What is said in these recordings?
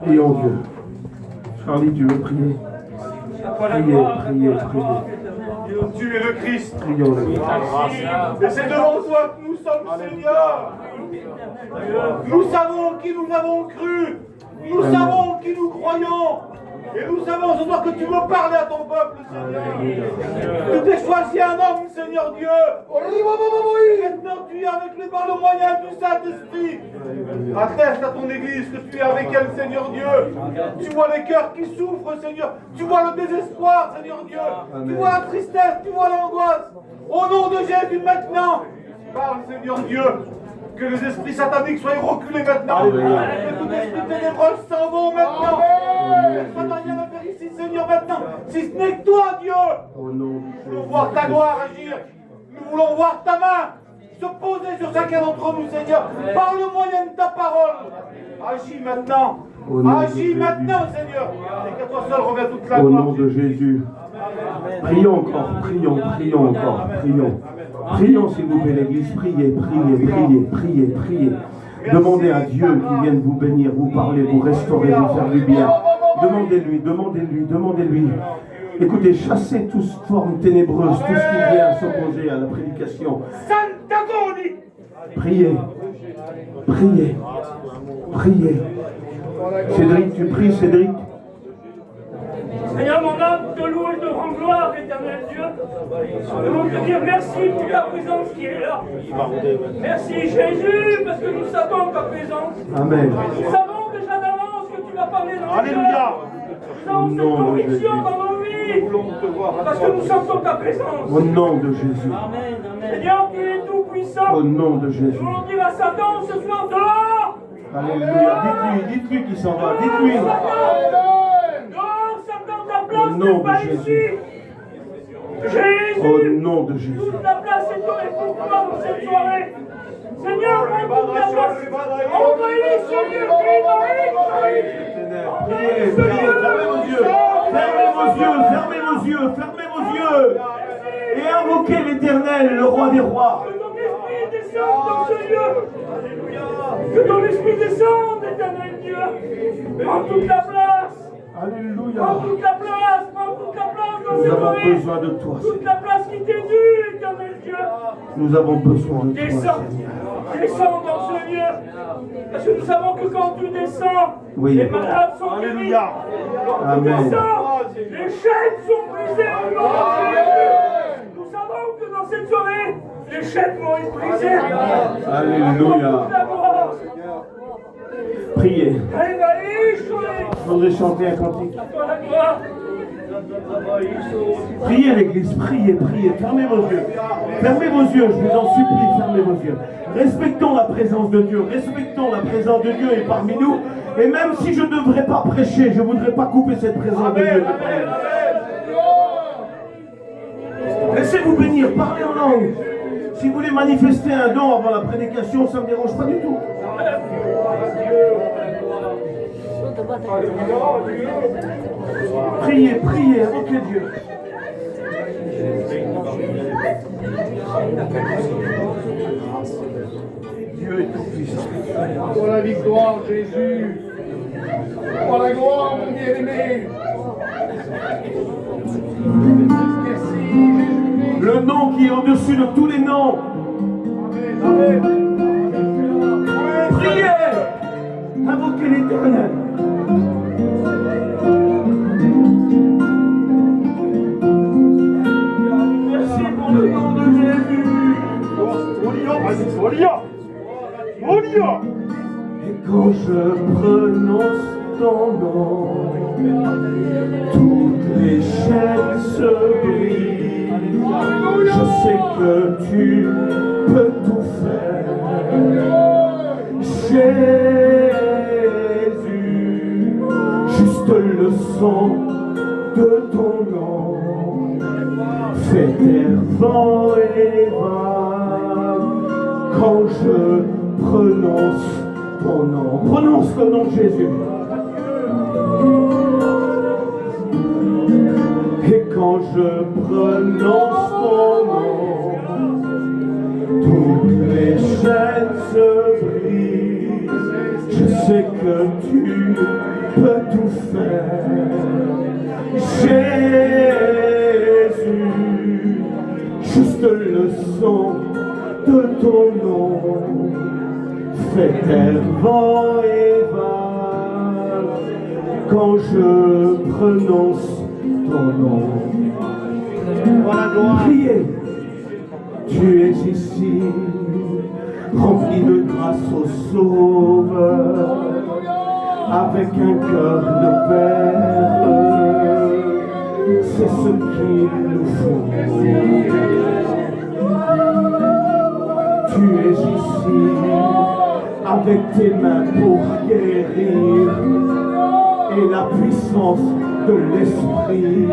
Prions Dieu. Charlie, tu veux prier? Priez. Tu es le Christ. Prions le Christ. Et c'est devant toi que nous sommes, Seigneur. Nous savons qui nous avons cru. Nous savons qui nous croyons. Et nous savons ce soir que tu veux parler à ton peuple, Seigneur. Tu t'es choisi un homme, Seigneur Dieu. Maintenant tu es avec lui par le moyen du Saint-Esprit. Atteste à ton Église que tu es avec elle, Seigneur Dieu. Tu vois les cœurs qui souffrent, Seigneur. Tu vois le désespoir, Seigneur Dieu. Tu vois la tristesse, tu vois l'angoisse. Au nom de Jésus, maintenant, parle, Seigneur Dieu. Que les esprits sataniques soient reculés maintenant. Que tout esprit ténébreux s'en vont maintenant. Il ne rien à faire ici, Seigneur, maintenant. Si ce n'est que toi, Dieu. Nous voulons voir ta gloire agir. Nous voulons voir ta main se poser sur chacun d'entre nous, Seigneur, par le moyen de ta parole. Agis maintenant. Agis maintenant, Seigneur. Et qu'à toi seul revient toute la gloire. Au nom de Jésus. Prions encore, prions. Prions s'il vous plaît l'église, priez. Demandez à Dieu qu'il vienne vous bénir, vous parler, vous restaurer, vous faire du bien. Demandez-lui. Écoutez, chassez toute forme ténébreuse, tout ce qui vient s'opposer à la prédication. Priez. Cédric, tu pries, Cédric? Seigneur, mon âme te loue et te rend gloire, éternel Dieu. Nous voulons te dire merci pour ta présence qui est là. Merci Jésus, parce que nous savons ta présence. Amen. Nous savons déjà d'avance que tu vas parler dans nos Alléluia. cœurs. Nous avons cette conviction dans nos vies, parce que nous sentons ta présence. Au nom de Jésus. Seigneur, tu es tout puissant. Au nom de Jésus. Nous voulons dire à Satan ce soir, dehors. Alléluia. Dites-lui qu'il s'en va. Dites-lui. Au nom de Jésus. Jésus. Au nom de Jésus. Toute la place est pour toi dans cette soirée. Seigneur, prends toute la place. Envahis ce lieu. Fermez vos yeux. Et invoquez l'Éternel, le roi des rois. Que ton esprit descende dans ce lieu. Que ton esprit descende, éternel Dieu. Prends toute la place. Alléluia. Prends toute la place dans Nous cette avons soirée. besoin de toi, Toute la place qui t'est due, éternel Dieu. Nous avons besoin de toi, Descends dans ce lieu. Parce que nous savons que quand tu descends, Oui. les malades sont guéris. Alléluia. Quand tu Amen. descends, les chaînes sont brisées. Au nom de Jésus. Nous savons que dans cette soirée, les chaînes vont être brisées. Alléluia. Priez. Je voudrais chanter un cantique. Priez l'église, priez. Fermez vos yeux, je vous en supplie, fermez vos yeux. Respectons la présence de Dieu, est parmi nous. Et même si je ne devrais pas prêcher, je ne voudrais pas couper cette présence de Dieu. Laissez-vous bénir, parlez en langue. Si vous voulez manifester un don avant la prédication, ça ne me dérange pas du tout. Priez, invoquez Dieu. Dieu est tout puissant. Pour la victoire, Jésus. Pour la gloire, mon bien-aimé. Merci, Jésus. Le nom qui est au-dessus de tous les noms. Amen. Priez. Invoquez l'Éternel. Merci pour le nom de Jésus. Et quand je prononce ton nom, toutes les chaînes se brisent. Je sais que tu peux tout faire. Jésus, juste le son de ton nom fait taire vent et vagues quand je prononce ton nom. Prononce le nom de Jésus. Et quand je prononce ton nom, toutes les chaînes se brisent. Je sais que tu tout faire. Jésus, juste le son de ton nom fait taire vent et vague quand je prononce ton nom. Priez, tu es ici, rempli de grâce au Sauveur, avec un cœur de Père, c'est ce qu'il nous faut. Tu es ici, avec tes mains pour guérir, et la puissance de l'Esprit,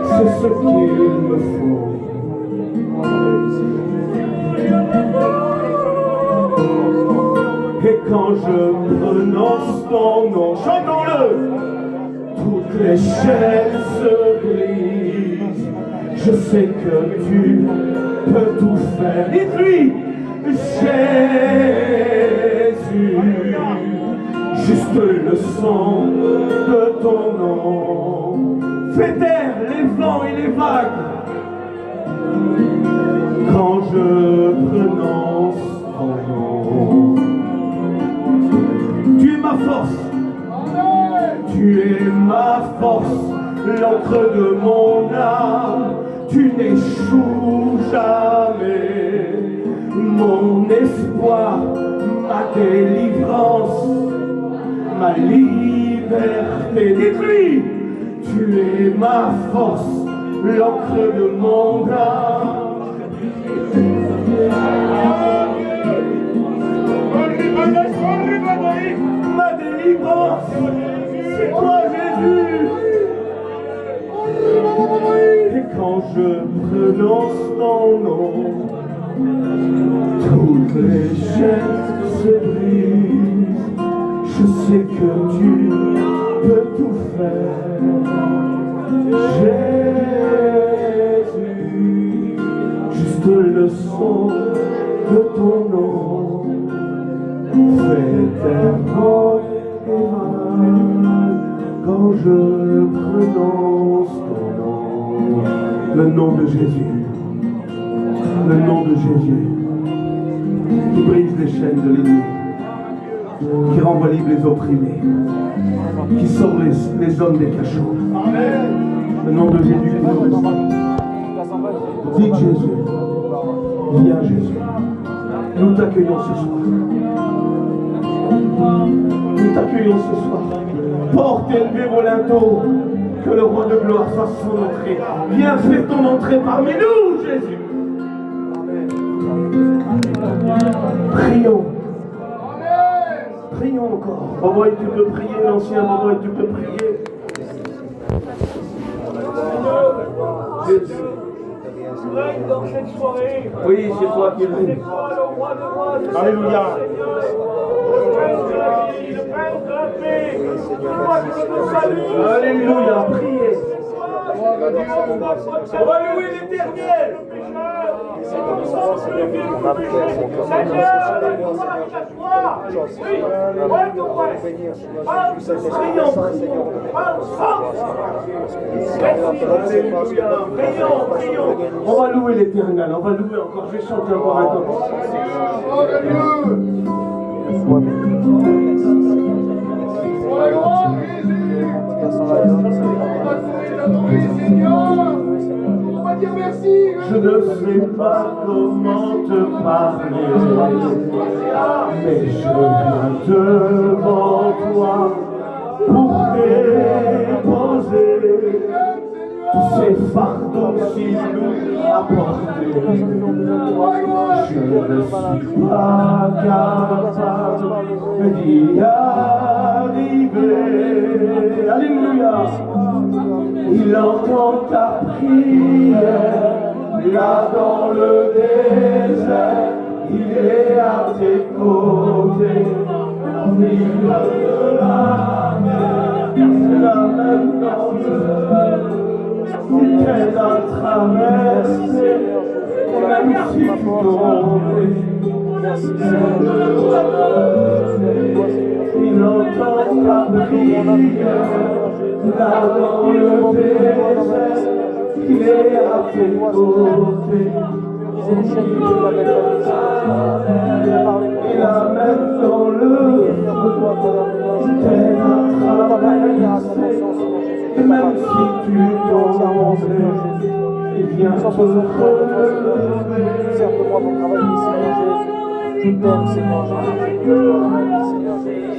c'est ce qu'il me faut. Et quand je prononce ton nom, chantons-le, toutes les chaînes se brisent. Je sais que tu peux tout faire. Dites-lui, Jésus, juste le son de ton nom fait taire les vents et les vagues. Quand je prononce ton nom, tu es ma force, tu es ma force, l'encre de mon âme, tu n'échoues jamais, mon espoir, ma délivrance, ma liberté. Dis-lui, tu es ma force, l'encre de mon âme. Ma délivrance, c'est toi Jésus. Et quand je prononce ton nom, toutes les chaînes se brisent. Je sais que tu peux tout faire. Jésus, juste le son de ton nom fait taire vent et vague quand je prononce ton nom. Le nom de Jésus, le nom de Jésus qui brise les chaînes de l'ennemi, qui renvoie libre les opprimés, qui sort les hommes des cachots. Le nom de Jésus qui nous restaure. Dis Jésus, viens Jésus. Nous t'accueillons ce soir. Nous t'accueillons ce soir. Porte élevée vos linteaux, que le roi de gloire fasse son entrée. Viens faire ton entrée parmi nous, Jésus. Prions. Prions encore. Maman, et tu peux prier, l'ancien maman, et tu peux prier. Jésus. Dans cette soirée, Oui, c'est toi qui règnes. Alléluia. Alléluia. Priez. On va louer l'Éternel. On va louer l'Éternel, on va louer encore, je vais chanter encore un temps. Je ne sais pas comment te parler, mais je viens devant toi pour déposer tous ces fardeaux si lourds à porter. Je ne suis pas capable d'y arriver. Alléluia. Il entend ta prière, là dans le désert, il est à tes côtés, au milieu de la mer, c'est la même dans il t'aide à traverser, même si tu tombes. il entend ta prière, là dans le désert, il est à tes côtés. Il amène dans le feu, t'aide à traverser, et même si tu tombes, il vient te relever. Serve-moi pour travailler, Seigneur Jésus. Je t'aime, Seigneur Jésus.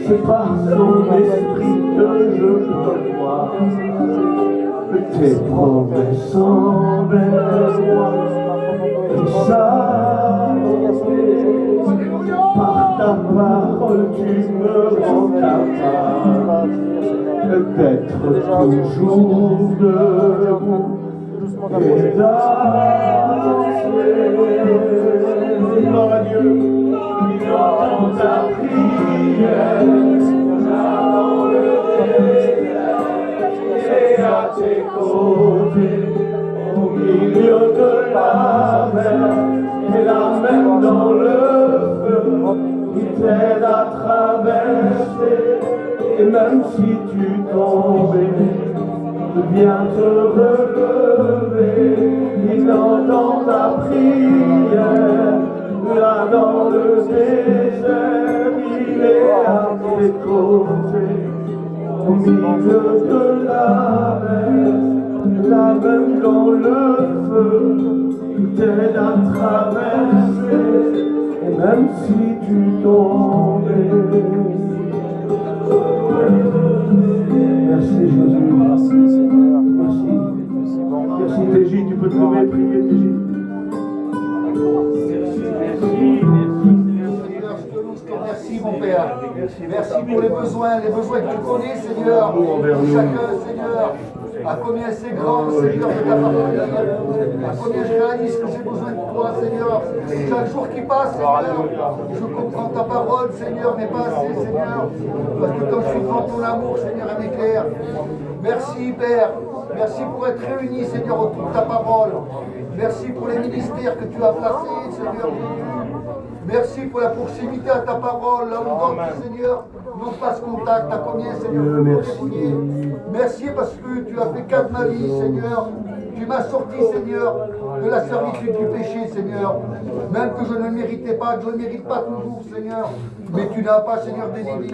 C'est par son esprit que je peux voir que tes promesses envers moi. Et ça, par ta parole, tu me rends capable d'être toujours debout et d'avancer. Gloire à Dieu, il entend ta prière, dans le désert, il est à tes côtés, au milieu de la mer, et la mer dans le feu, il t'aide à traverser, et même si tu tombais, il vient te relever, il entend ta prière, là dans le désert, il est à tes côtés, au milieu de la même dans le feu, il t'aide à traverser, et même si tu tombes. Merci Jésus. Merci, Seigneur. Merci. Merci Téji, tu peux te lever et prier Téji. Merci mon Père. Merci pour les besoins que tu connais, Seigneur. Chacun, Seigneur. À combien c'est grand, Seigneur, de ta parole. À combien je réalise que j'ai besoin de toi, Seigneur. Chaque jour qui passe, Seigneur, je comprends ta parole, Seigneur, mais pas assez, Seigneur. Parce que quand je suis devant ton amour, Seigneur, elle m'éclaire. Merci, Père. Merci pour être réunis, Seigneur, autour de ta parole. Merci pour les ministères que tu as placés, Seigneur. Merci pour la proximité à ta parole, là où d'autres, Seigneur, n'ont pas ce contact. À combien, Seigneur, merci parce que tu as fait cas de ma vie, Seigneur. Tu m'as sorti, Seigneur, de la servitude du péché, Seigneur. Même que je ne méritais pas, que je ne mérite pas toujours, Seigneur. Mais tu n'as pas, Seigneur, délivré.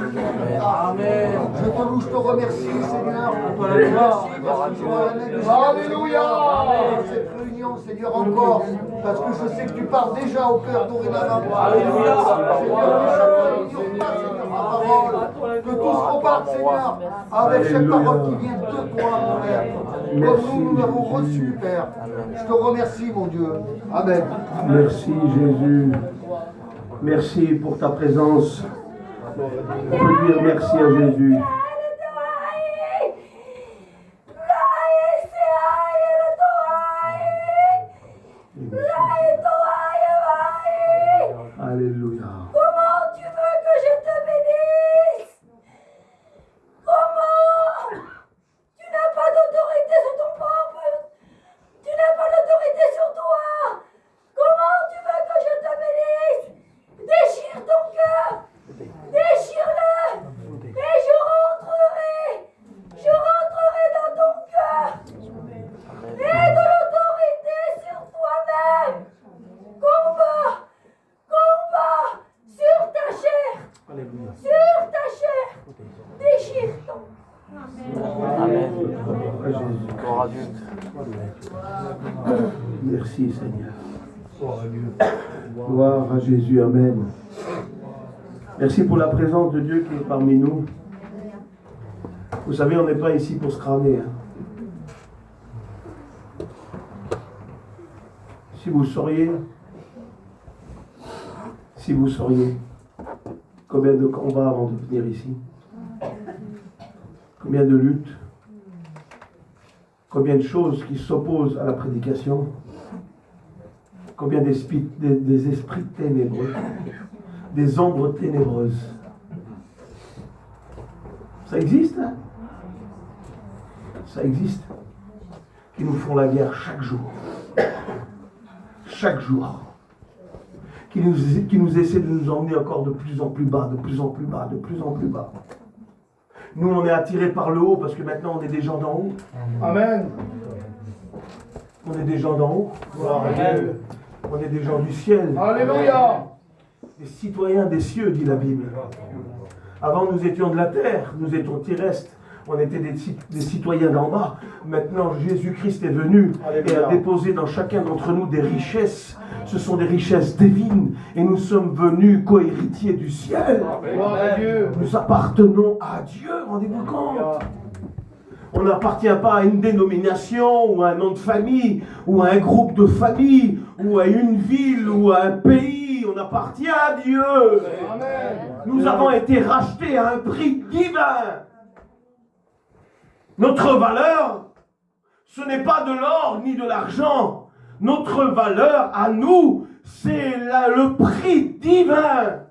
Amen. Je te loue, je te remercie, Seigneur. Merci parce que tu as la main de Dieu. Alléluia. Cette réunion, Seigneur, encore. Parce que je sais que tu pars déjà au cœur dorénavant. Alléluia. Seigneur, que chacun n'ignore pas, Seigneur, ta parole. Que tous repartent, Seigneur, avec cette parole qui vient de toi, mon Père. Comme nous l'avons reçu, Père. Je te remercie, mon Dieu. Amen. Merci Jésus. Merci pour ta présence. On peut dire merci à Jésus. Alléluia. Comment tu veux que je te bénisse? Comment? Tu n'as pas d'autorité sur ton peuple. Tu n'as pas d'autorité sur toi. Comment tu veux que je te bénisse? Déchire ton cœur. Déchire-le. Et je rentrerai. Je rentrerai dans ton cœur. Et de l'autorité sur toi-même. Combat. Combat sur ta chair. Alléluia. Sur ta chair. Déchire ton. Amen. Gloire à Jésus. Merci Seigneur. Gloire à Jésus. Amen. Merci pour la présence de Dieu qui est parmi nous. Vous savez, on n'est pas ici pour se crâner. Si vous sauriez combien de combats avant de venir ici, combien de luttes, combien de choses qui s'opposent à la prédication, combien des esprits ténébreux, des ombres ténébreuses. Ça existe, hein? Ça existe. Qui nous font la guerre chaque jour. Chaque jour. qui nous essaie de nous emmener encore de plus en plus bas, de plus en plus bas, de plus en plus bas. Nous, on est attirés par le haut parce que maintenant, on est des gens d'en haut. Amen. On est des gens d'en haut. Amen. On est des gens du ciel. Alléluia. Des citoyens des cieux, dit la Bible. Avant, nous étions de la terre, nous étions terrestres. On était des citoyens d'en bas. Maintenant, Jésus-Christ est venu et a déposé dans chacun d'entre nous des richesses. Ce sont des richesses divines. Et nous sommes venus co-héritiers du ciel. Amen. Nous appartenons à Dieu, rendez-vous compte. On n'appartient pas à une dénomination, ou à un nom de famille, ou à un groupe de famille, ou à une ville, ou à un pays. On appartient à Dieu. Amen. Nous avons été rachetés à un prix divin. Notre valeur, ce n'est pas de l'or ni de l'argent. Notre valeur à nous, c'est le prix divin.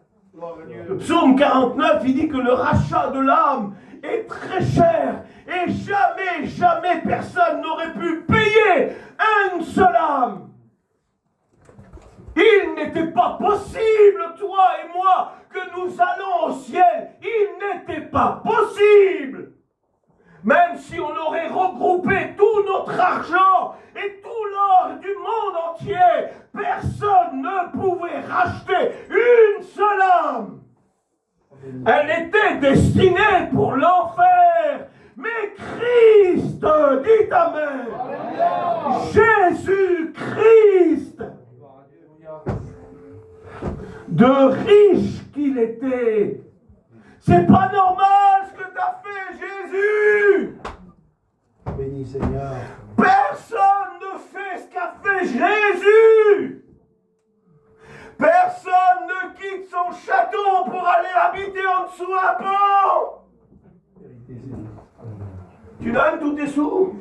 Le psaume 49, il dit que le rachat de l'âme est très cher. Et jamais, jamais personne n'aurait pu payer une seule âme. Il n'était pas possible, toi et moi, que nous allons au ciel. Il n'était pas possible. Même si on aurait regroupé tout notre argent et tout l'or du monde entier, personne ne pouvait racheter une seule âme. Elle était destinée pour l'enfer. Mais Christ, dit Amen, Jésus-Christ, de riche qu'il était, c'est pas normal ce que t'as fait, Jésus. Béni Seigneur. Personne ne fait ce qu'a fait Jésus. Personne ne quitte son château pour aller habiter en dessous un pont. Tu donnes tous tes sous.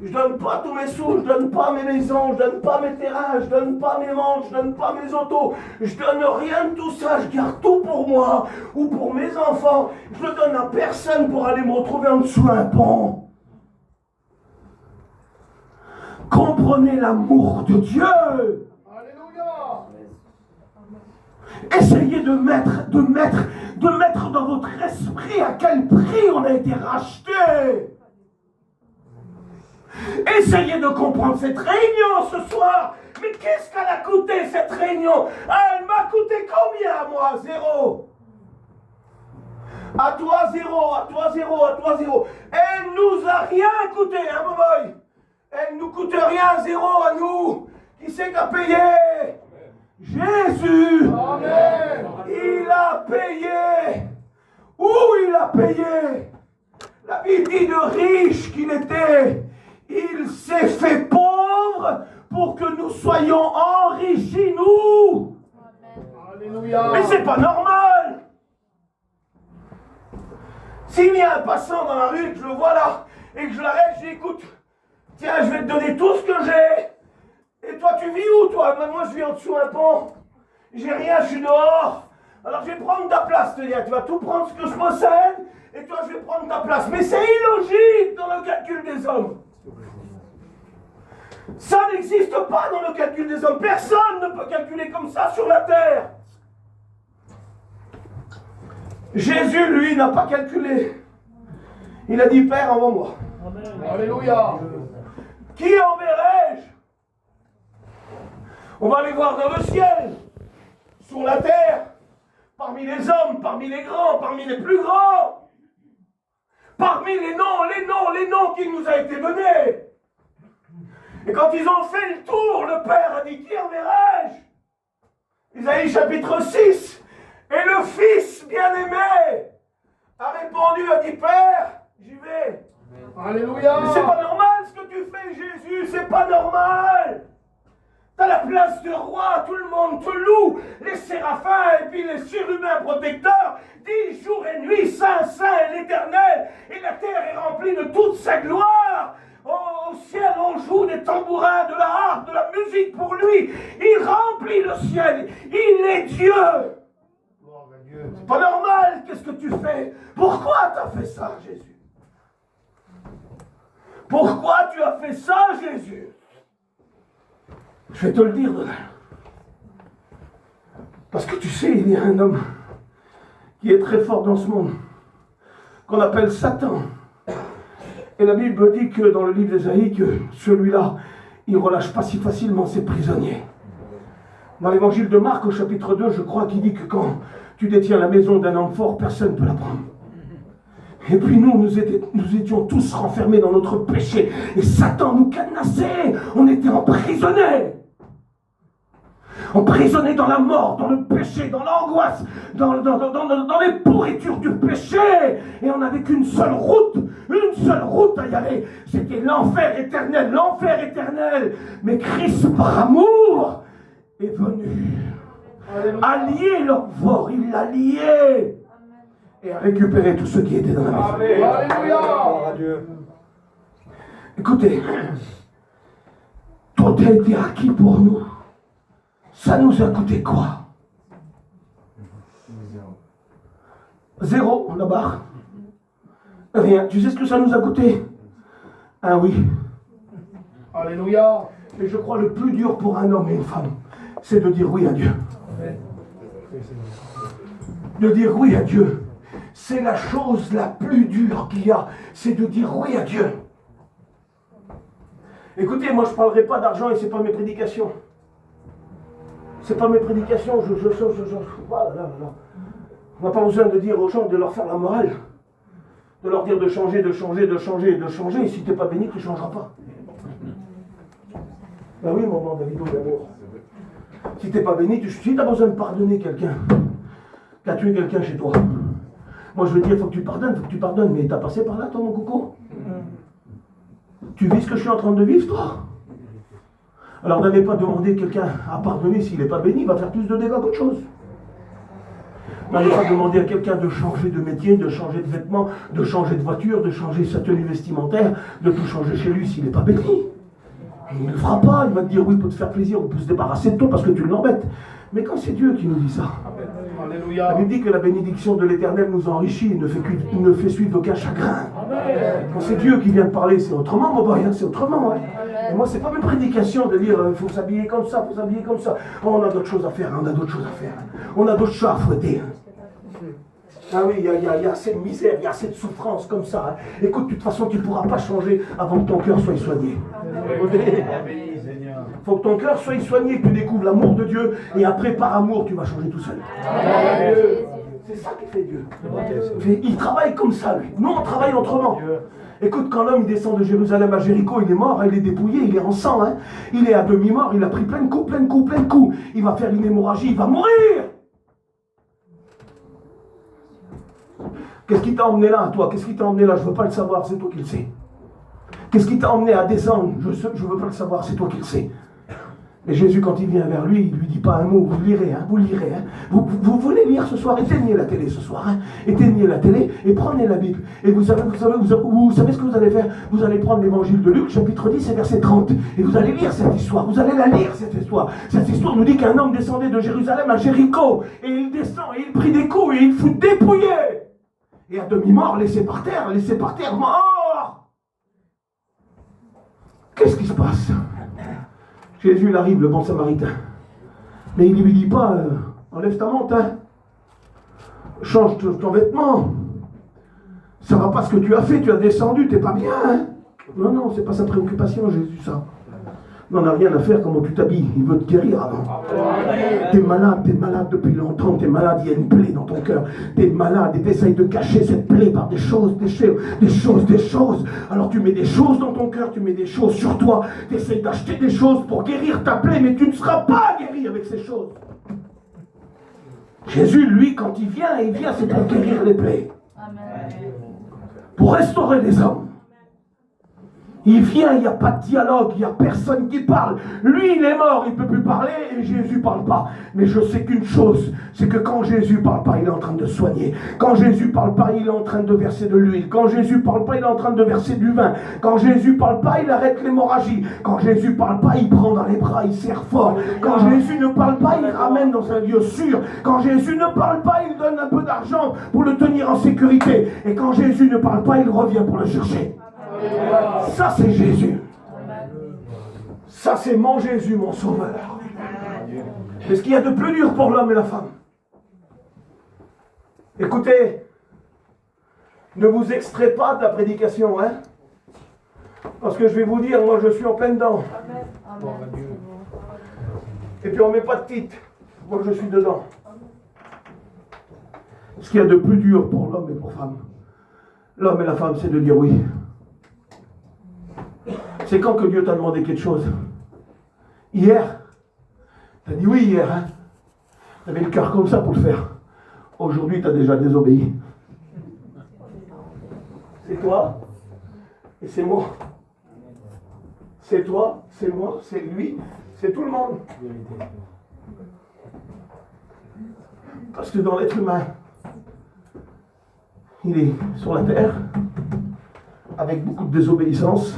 Je donne pas tous mes sous, je donne pas mes maisons, je donne pas mes terrains, je donne pas mes montres, je donne pas mes autos, je donne rien de tout ça, je garde tout pour moi ou pour mes enfants. Je ne donne à personne pour aller me retrouver en dessous un pont. Comprenez l'amour de Dieu. Alléluia. Essayez de mettre dans votre esprit à quel prix on a été racheté. Essayez de comprendre cette réunion ce soir. Mais qu'est-ce qu'elle a coûté cette réunion? Elle m'a coûté combien à moi? 0. À toi 0, à toi 0, à toi 0. Elle nous a rien coûté, hein, Boboy? Elle nous coûte rien, 0 à nous. Qui c'est qui a payé? Jésus. Amen. Il a payé. Où il a payé? La Bible dit de riche qu'il était. Il s'est fait pauvre pour que nous soyons enrichis, nous. Alléluia. Mais c'est pas normal. S'il y a un passant dans la rue, que je le vois là, et que je l'arrête, je dis écoute, tiens, je vais te donner tout ce que j'ai. Et toi, tu vis où, toi? Moi, je vis en dessous un pont. J'ai rien, je suis dehors. Alors, je vais prendre ta place, tu vas tout prendre ce que je possède, et toi, je vais prendre ta place. Mais c'est illogique dans le calcul des hommes. Ça n'existe pas dans le calcul des hommes. Personne ne peut calculer comme ça sur la terre. Jésus, lui, n'a pas calculé. Il a dit, Père, envoie-moi. Alléluia. Qui enverrai-je? On va les voir dans le ciel, sur la terre, parmi les hommes, parmi les grands, parmi les plus grands, parmi les noms qui nous a été donnés. Et quand ils ont fait le tour, le Père a dit, qui enverrai-je? Isaïe chapitre 6. Et le Fils bien-aimé a répondu, a dit, Père, j'y vais. Alléluia. Mais c'est pas normal ce que tu fais, Jésus, c'est pas normal. T'as la place de roi, tout le monde te loue, les séraphins et puis les surhumains protecteurs, 10 jours et nuits, Saint, Saint est l'Éternel, et la terre est remplie de toute sa gloire. Au ciel, on joue des tambourins, de la harpe, de la musique pour lui. Il remplit le ciel, il est Dieu. C'est pas normal, qu'est-ce que tu fais? Pourquoi tu as fait ça, Jésus? Pourquoi tu as fait ça, Jésus? Je vais te le dire demain. Parce que tu sais, il y a un homme qui est très fort dans ce monde, qu'on appelle Satan. Et la Bible dit que dans le livre d'Ésaïe, que celui-là, il ne relâche pas si facilement ses prisonniers. Dans l'évangile de Marc, au chapitre 2, je crois qu'il dit que quand tu détiens la maison d'un homme fort, personne ne peut la prendre. Et puis nous étions tous renfermés dans notre péché. Et Satan nous cadenassait. On était emprisonnés. Emprisonnés dans la mort, dans le péché, dans l'angoisse, dans les pourritures du péché. Et on n'avait qu'une seule route à y aller. C'était l'enfer éternel, l'enfer éternel. Mais Christ, par amour, est venu. A lié l'enfer, il l'a lié. Et à récupérer tous ceux qui étaient dans la maison. Alléluia. Écoutez, tout a été acquis pour nous. Ça nous a coûté quoi? Zéro, la barre. Rien. Tu sais ce que ça nous a coûté? Un oui. Alléluia. Et je crois le plus dur pour un homme et une femme, c'est de dire oui à Dieu. De dire oui à Dieu. C'est la chose la plus dure qu'il y a, c'est de dire oui à Dieu. Écoutez, moi je ne parlerai pas d'argent et ce n'est pas mes prédications. C'est pas mes prédications, voilà. On n'a pas besoin de dire aux gens de leur faire la morale. De leur dire de changer. Et si tu n'es pas béni, tu ne changeras pas. Ben oui, mon Davido d'amour. Si tu n'es pas béni, si tu as besoin de pardonner quelqu'un qui a tué quelqu'un chez toi, moi je veux dire, il faut que tu pardonnes, mais t'as passé par là, toi, mon coco? Tu vis ce que je suis en train de vivre, toi? Alors n'allez pas demander quelqu'un à pardonner s'il n'est pas béni, il va faire plus de dégâts qu'autre chose. N'allez pas demander à quelqu'un de changer de métier, de changer de vêtements, de changer de voiture, de changer sa tenue vestimentaire, de tout changer chez lui s'il n'est pas béni. Il ne le fera pas, il va te dire oui pour te faire plaisir, ou pour se débarrasser de toi parce que tu l'embêtes. Mais quand c'est Dieu qui nous dit ça, Alléluia. la Bible dit que la bénédiction de l'Éternel nous enrichit, il ne fait suivre d'aucun chagrin. Quand c'est Dieu qui vient de parler, c'est autrement, mon boy, c'est autrement. Hein. Et moi, c'est pas mes prédications de dire il faut s'habiller comme ça, faut s'habiller comme ça. Oh, on a d'autres choses à faire, on a d'autres chats à fouetter. Ah oui, il y a assez de misère, il y a assez de souffrance comme ça. Hein. Écoute, de toute façon, tu ne pourras pas changer avant que ton cœur soit soigné. Il faut que ton cœur soit soigné, que tu découvres l'amour de Dieu, et après, par amour, tu vas changer tout seul. C'est ça qui fait Dieu. Il travaille comme ça, lui. Nous, on travaille autrement. Écoute, quand l'homme descend de Jérusalem à Jéricho, il est mort, il est dépouillé, il est en sang. Hein. Il est à demi-mort, il a pris plein de coups. Il va faire une hémorragie, il va mourir. Qu'est-ce qui t'a emmené là, toi? Qu'est-ce qui t'a emmené là? Je ne veux pas le savoir, c'est toi qui le sais. Qu'est-ce qui t'a emmené à descendre? Je ne veux pas le savoir, c'est toi qui le sais. Et Jésus, quand il vient vers lui, il ne lui dit pas un mot, vous lirez. Hein. Vous voulez lire ce soir? Éteignez la télé ce soir. Hein. Éteignez la télé et prenez la Bible. Et vous savez ce que vous allez faire? Vous allez prendre l'évangile de Luc, chapitre 10 et verset 30. Et vous allez lire cette histoire. Vous allez la lire, cette histoire. Cette histoire nous dit qu'un homme descendait de Jérusalem à Jéricho. Et il descend, et il prit des coups, et il fut dépouillé. Et à demi-mort, laissé par terre, mort. Qu'est-ce qui se passe? Jésus, il arrive, le bon samaritain. Mais il ne lui dit pas, enlève ta mante, hein. Change ton vêtement. Ça ne va pas ce que tu as fait, tu as descendu, tu n'es pas bien. Hein. Non, c'est pas sa préoccupation, Jésus, ça. On n'en a rien à faire comment tu t'habilles, il veut te guérir avant. T'es malade depuis longtemps, t'es malade, il y a une plaie dans ton cœur. T'es malade et t'essayes de cacher cette plaie par des choses. Alors tu mets des choses dans ton cœur, tu mets des choses sur toi, t'essayes d'acheter des choses pour guérir ta plaie, mais tu ne seras pas guéri avec ces choses. Jésus, lui, quand il vient, c'est pour guérir les plaies. Pour restaurer les hommes. Il vient, il n'y a pas de dialogue, il n'y a personne qui parle. Lui, il est mort, il ne peut plus parler et Jésus ne parle pas. Mais je sais qu'une chose, c'est que quand Jésus ne parle pas, il est en train de soigner. Quand Jésus ne parle pas, il est en train de verser de l'huile. Quand Jésus ne parle pas, il est en train de verser du vin. Quand Jésus ne parle pas, il arrête l'hémorragie. Quand Jésus ne parle pas, il prend dans les bras, il serre fort. Quand Jésus ne parle pas, il ramène dans un lieu sûr. Quand Jésus ne parle pas, il donne un peu d'argent pour le tenir en sécurité. Et quand Jésus ne parle pas, il revient pour le chercher. Ça c'est Jésus. Ça c'est mon Jésus, mon sauveur. Mais ce qu'il y a de plus dur pour l'homme et la femme. Écoutez, ne vous extrais pas de la prédication, hein? Parce que je vais vous dire, moi je suis en plein dedans. Et puis on ne met pas de titre. Moi je suis dedans. Ce qu'il y a de plus dur pour l'homme et pour la femme, l'homme et la femme, c'est de dire oui. C'est quand que Dieu t'a demandé quelque chose? Hier? T'as dit oui hier, hein? T'avais le cœur comme ça pour le faire. Aujourd'hui, t'as déjà désobéi. C'est toi et c'est moi. C'est toi, c'est moi, c'est lui, c'est tout le monde. Parce que dans l'être humain, il est sur la terre, avec beaucoup de désobéissance.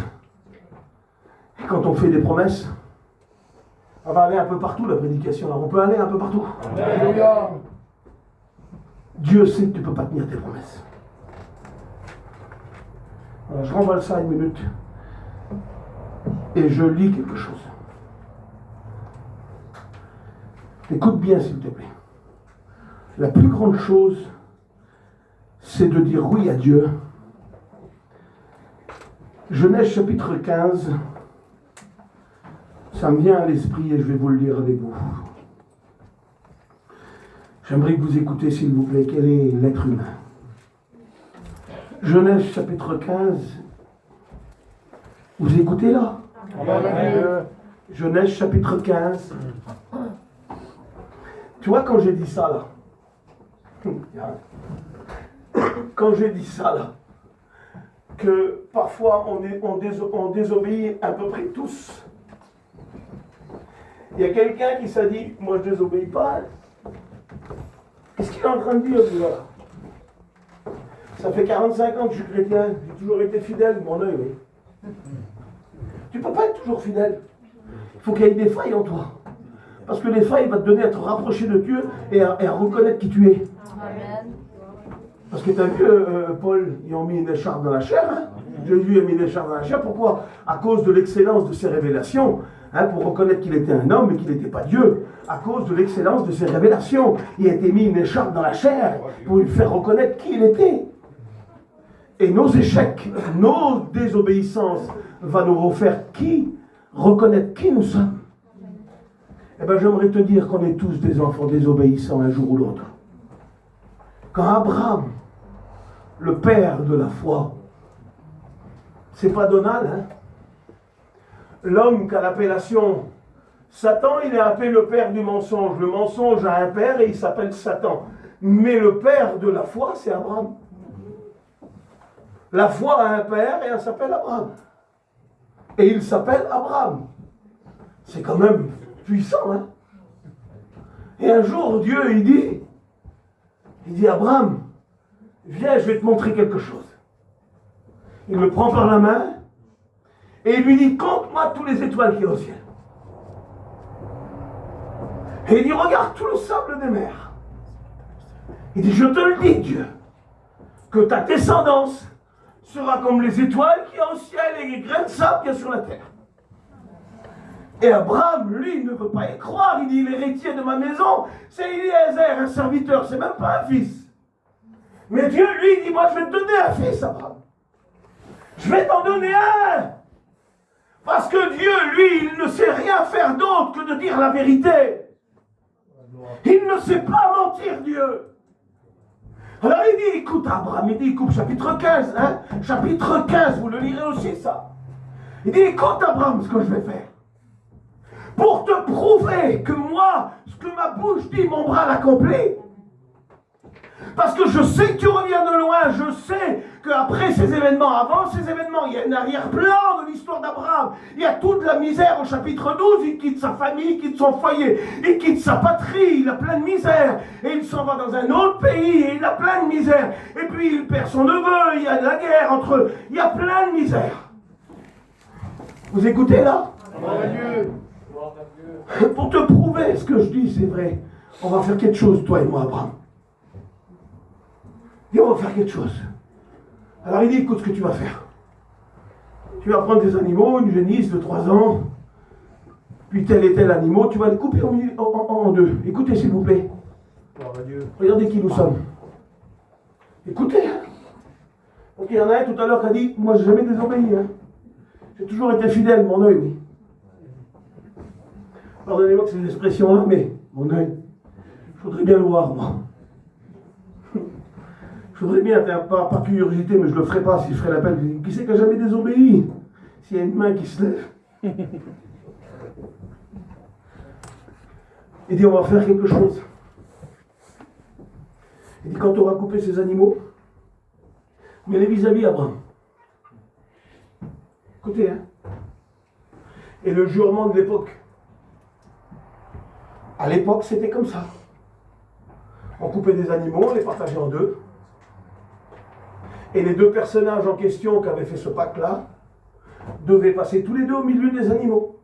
Et quand on fait des promesses, on va aller un peu partout, la prédication. Alors on peut aller un peu partout. Alléluia. Dieu sait que tu ne peux pas tenir tes promesses. Alors je renvoie ça une minute. Et je lis quelque chose. Écoute bien s'il te plaît. La plus grande chose, c'est de dire oui à Dieu. Genèse chapitre 15, ça me vient à l'esprit et je vais vous le lire avec vous. J'aimerais que vous écoutez s'il vous plaît, quel est l'être humain. Genèse chapitre 15, vous écoutez là? Genèse chapitre 15. Tu vois quand j'ai dit ça là, quand j'ai dit ça là, que parfois on désobéit à peu près tous. Il y a quelqu'un qui s'est dit, moi je ne désobéis pas. Qu'est-ce qu'il est en train de dire là? Ça fait 45 ans que je suis chrétien, j'ai toujours été fidèle, mon œil, oui. Tu ne peux pas être toujours fidèle. Il faut qu'il y ait des failles en toi. Parce que les failles vont te donner à te rapprocher de Dieu et à reconnaître qui tu es. Amen. Parce que tu as vu, Paul, ils ont mis une écharpe dans la chair. Hein? Jésus a mis une écharpe dans la chair. Pourquoi? À cause de l'excellence de ses révélations. Hein, pour reconnaître qu'il était un homme et qu'il n'était pas Dieu. À cause de l'excellence de ses révélations. Il a été mis une écharpe dans la chair pour lui faire reconnaître qui il était. Et nos échecs, nos désobéissances, va nous refaire reconnaître qui nous sommes. Eh bien, j'aimerais te dire qu'on est tous des enfants désobéissants un jour ou l'autre. Quand Abraham, le père de la foi, c'est pas Donald, hein? L'homme qui a l'appellation Satan, il est appelé le père du mensonge. Le mensonge a un père et il s'appelle Satan. Mais le père de la foi, c'est Abraham. La foi a un père et elle s'appelle Abraham. Et il s'appelle Abraham. C'est quand même puissant, hein? Et un jour, Dieu, il dit, Abraham, viens, je vais te montrer quelque chose. Il me prend par la main et il lui dit, compte-moi tous les étoiles qu'il y a au ciel. Et il dit, regarde tout le sable des mers. Il dit, je te le dis, Dieu, que ta descendance sera comme les étoiles qu'il y a au ciel et les grains de sable qu'il y a sur la terre. Et Abraham, lui, ne veut pas y croire. Il dit, l'héritier de ma maison, c'est Eliezer, un serviteur, c'est même pas un fils. Mais Dieu, lui, dit, moi, je vais te donner un fils, Abraham. Je vais t'en donner un. Parce que Dieu, lui, il ne sait rien faire d'autre que de dire la vérité. Il ne sait pas mentir, Dieu. Alors il dit, écoute Abraham, il dit, écoute, chapitre 15, hein, chapitre 15, vous le lirez aussi ça. Il dit, écoute Abraham, ce que je vais faire. Pour te prouver que moi, ce que ma bouche dit, mon bras l'accomplit. Parce que je sais que tu reviens de loin, je sais qu'après ces événements, avant ces événements, il y a un arrière-plan de l'histoire d'Abraham. Il y a toute la misère au chapitre 12, il quitte sa famille, il quitte son foyer, il quitte sa patrie, il a plein de misère. Et il s'en va dans un autre pays, et il a plein de misère. Et puis il perd son neveu, il y a de la guerre entre eux, il y a plein de misère. Vous écoutez là? Pour te prouver ce que je dis, c'est vrai, on va faire quelque chose, toi et moi, Abraham. Et on va faire quelque chose. Alors il dit, écoute ce que tu vas faire. Tu vas prendre des animaux, une génisse de 3 ans, puis puis tel et tel animal, tu vas les couper en deux. Écoutez s'il vous plaît. Regardez qui nous sommes. Écoutez. Donc il y en a un tout à l'heure qui a dit, moi j'ai jamais désobéi. Hein. J'ai toujours été fidèle, mon œil, oui. Pardonnez-moi que ces expressions-là, mais mon œil, je voudrais bien le voir, moi. Je voudrais bien, par curiosité, mais je ne le ferai pas si je ferais l'appel. Qui c'est qui n'a jamais désobéi? S'il y a une main qui se lève. Il dit, on va faire quelque chose. Il dit, quand on va couper ces animaux, mais les vis-à-vis Abraham. Écoutez, hein. Et le jurement de l'époque. À l'époque, c'était comme ça. On coupait des animaux, on les partageait en deux. Et les deux personnages en question qui avaient fait ce pacte-là devaient passer tous les deux au milieu des animaux.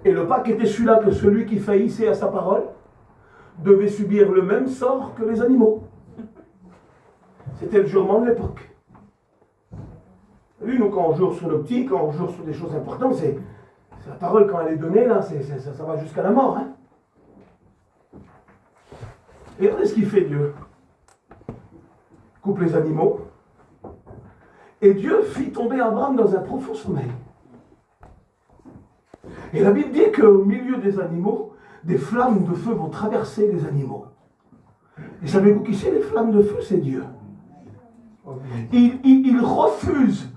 Et le pacte était celui-là que celui qui faillissait à sa parole devait subir le même sort que les animaux. C'était le jurement de l'époque. Nous, quand on jure sur le petit, quand on jure sur des choses importantes, c'est la parole, quand elle est donnée, là, ça va jusqu'à la mort. Hein. Et regardez ce qu'il fait, Dieu. Il coupe les animaux. Et Dieu fit tomber Abraham dans un profond sommeil. Et la Bible dit qu'au milieu des animaux, des flammes de feu vont traverser les animaux. Et savez-vous qui c'est les flammes de feu? C'est Dieu. Il refuse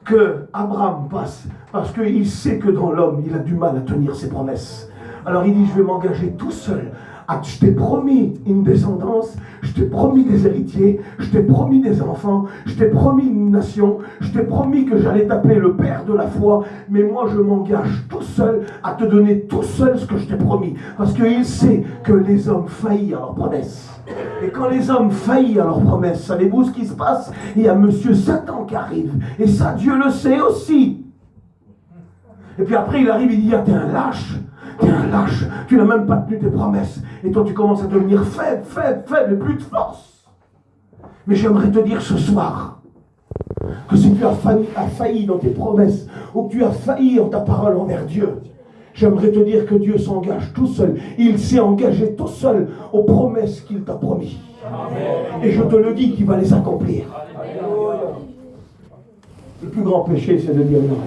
que Abraham passe parce qu'il sait que dans l'homme, il a du mal à tenir ses promesses. Alors il dit, je vais m'engager tout seul. Ah, je t'ai promis une descendance, je t'ai promis des héritiers, je t'ai promis des enfants, je t'ai promis une nation, je t'ai promis que j'allais t'appeler le père de la foi, mais moi je m'engage tout seul à te donner tout seul ce que je t'ai promis. Parce qu'il sait que les hommes faillissent à leurs promesses. Et quand les hommes faillissent à leurs promesses, savez-vous ce qui se passe? Il y a monsieur Satan qui arrive. Et ça, Dieu le sait aussi. Et puis après, il arrive, il dit, ah, t'es un lâche. T'es un lâche, tu n'as même pas tenu tes promesses. Et toi, tu commences à devenir faible, et plus de force. Mais j'aimerais te dire ce soir que si tu as failli dans tes promesses, ou que tu as failli en ta parole envers Dieu, j'aimerais te dire que Dieu s'engage tout seul. Il s'est engagé tout seul aux promesses qu'il t'a promis. Amen. Et je te le dis qu'il va les accomplir. Amen. Le plus grand péché, c'est de dire non.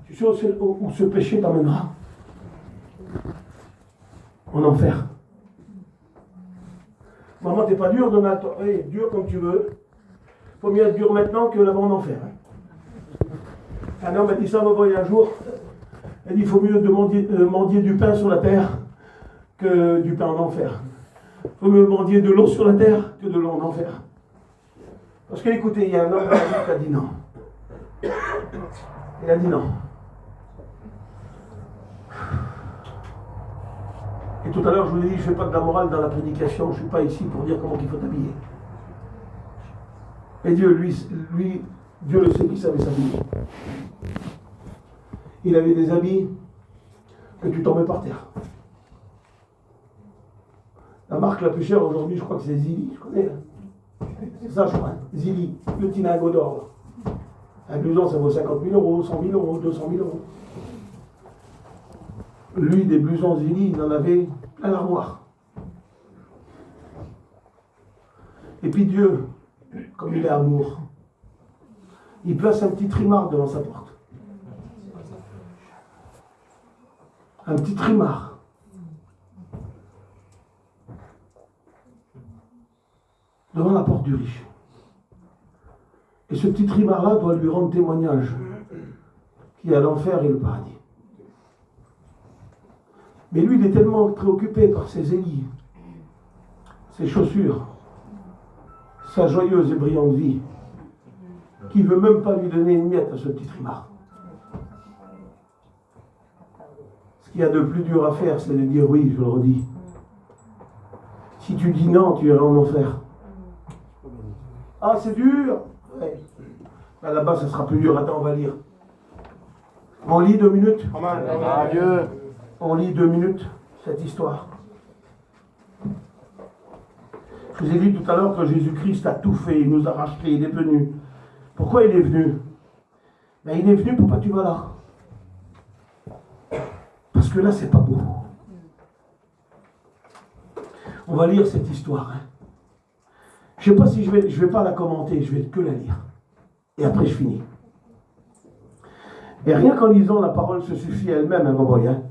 Tu sais où ce péché t'amènera? En enfer. Maman, t'es pas dur, Donald. Hey, dur comme tu veux. Faut mieux être dur maintenant que là-bas en enfer. Hein. Un homme m'a dit ça à voyage un jour. Elle dit, il faut mieux mendier du pain sur la terre que du pain en enfer. Il faut mieux mendier de l'eau sur la terre que de l'eau en enfer. Parce que, écoutez, il y a un homme qui a dit non. Il a dit non. Et tout à l'heure, je vous ai dit, je ne fais pas de la morale dans la prédication, je ne suis pas ici pour dire comment il faut t'habiller. Et Dieu, lui, Dieu le sait qu'il savait s'habiller. Il avait des habits que tu tombais par terre. La marque la plus chère aujourd'hui, je crois que c'est Zili, je connais. C'est ça, je crois. Hein. Zili, le petit lingot d'or. Un blouson, ça vaut 50 000 euros, 100 000 euros, 200 000 euros. Lui, des blousons Zili, il en avait plein l'armoire. Et puis Dieu, comme il est amour, il place un petit trimar devant sa porte. Un petit trimar. Devant la porte du riche. Et ce petit trimar-là doit lui rendre témoignage qu'il y a l'enfer et le paradis. Mais lui, il est tellement préoccupé par ses aiguilles, ses chaussures, sa joyeuse et brillante vie, qu'il ne veut même pas lui donner une miette à ce petit trimar. Ce qu'il y a de plus dur à faire, c'est de dire oui, je le redis. Si tu dis non, tu iras en enfer. Ah, c'est dur. Ouais. Là-bas, ça sera plus dur. Attends, on va lire. On lit 2 minutes. Adieu. On lit 2 minutes cette histoire. Je vous ai dit tout à l'heure que Jésus-Christ a tout fait, il nous a rachetés, il est venu. Pourquoi il est venu? Ben, il est venu pour pas que tu vas là. Parce que là, c'est pas beau. On va lire cette histoire. Hein. Je ne sais pas si je vais pas la commenter, je vais que la lire. Et après, je finis. Et rien qu'en lisant, la parole se suffit à elle-même, hein, Boboy, hein.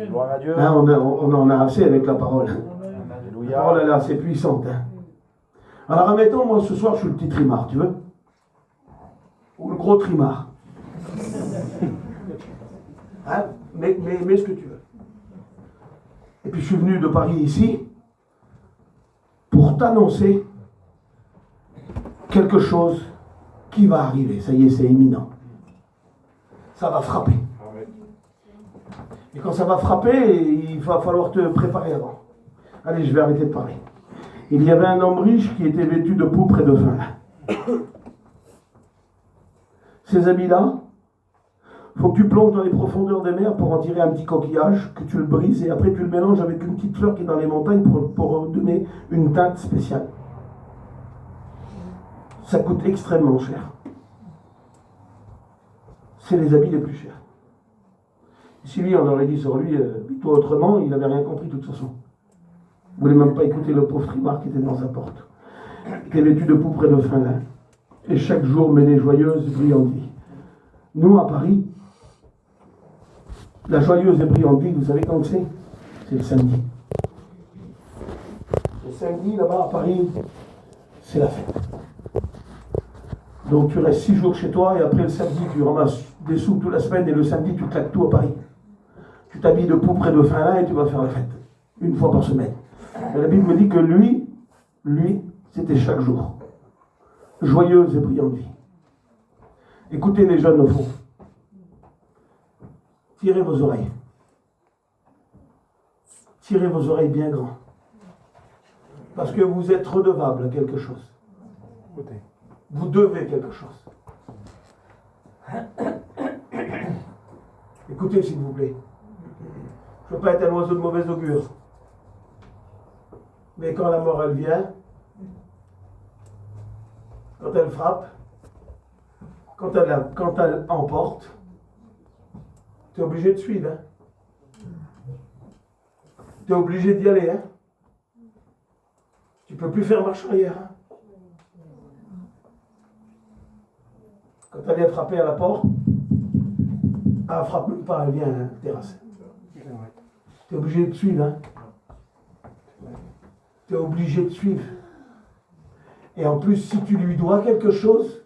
Gloire à Dieu. Hein, on en a assez avec la parole. Alléluia. La parole, elle est assez puissante. Hein. Alors, admettons, moi, ce soir, je suis le petit trimard, tu veux? Ou le gros trimard. Hein? Mais ce que tu veux. Et puis, je suis venu de Paris ici pour t'annoncer quelque chose qui va arriver. Ça y est, c'est imminent. Ça va frapper. Et quand ça va frapper, il va falloir te préparer avant. Allez, je vais arrêter de parler. Il y avait un homme riche qui était vêtu de pourpre et de fin lin. Ces habits-là, il faut que tu plonges dans les profondeurs des mers pour en tirer un petit coquillage, que tu le brises, et après tu le mélanges avec une petite fleur qui est dans les montagnes pour donner une teinte spéciale. Ça coûte extrêmement cher. C'est les habits les plus chers. Si lui, on aurait dit sur lui, toi autrement, il n'avait rien compris de toute façon. Vous ne voulez même pas écouter le pauvre trimard qui était dans sa porte. Il était vêtu de pourpre et de fin lin. Et chaque jour menait joyeuse et brillante vie. Nous, à Paris, la joyeuse et brillante vie, vous savez quand c'est? C'est le samedi. Le samedi, là-bas, à Paris, c'est la fête. Donc tu restes 6 jours chez toi et après le samedi, tu ramasses des sous toute la semaine et le samedi, tu claques tout à Paris. Tu t'habilles de pourpre et de fin lin et tu vas faire la fête. Une fois par semaine. Mais la Bible me dit que lui, c'était chaque jour. Joyeuse et brillante vie. Écoutez les jeunes au fond. Tirez vos oreilles. Tirez vos oreilles bien grand. Parce que vous êtes redevable à quelque chose. Vous devez quelque chose. Écoutez s'il vous plaît. Je ne veux pas être un oiseau de mauvais augure. Mais quand la mort elle vient, quand elle frappe, quand elle emporte, tu es obligé de suivre. Hein. Tu es obligé d'y aller. Hein. Tu ne peux plus faire marche arrière. Hein. Quand elle vient frapper à la porte, elle ne frappe même pas, elle vient terrasser. Tu es obligé de suivre. Hein. Tu es obligé de suivre. Et en plus, si tu lui dois quelque chose,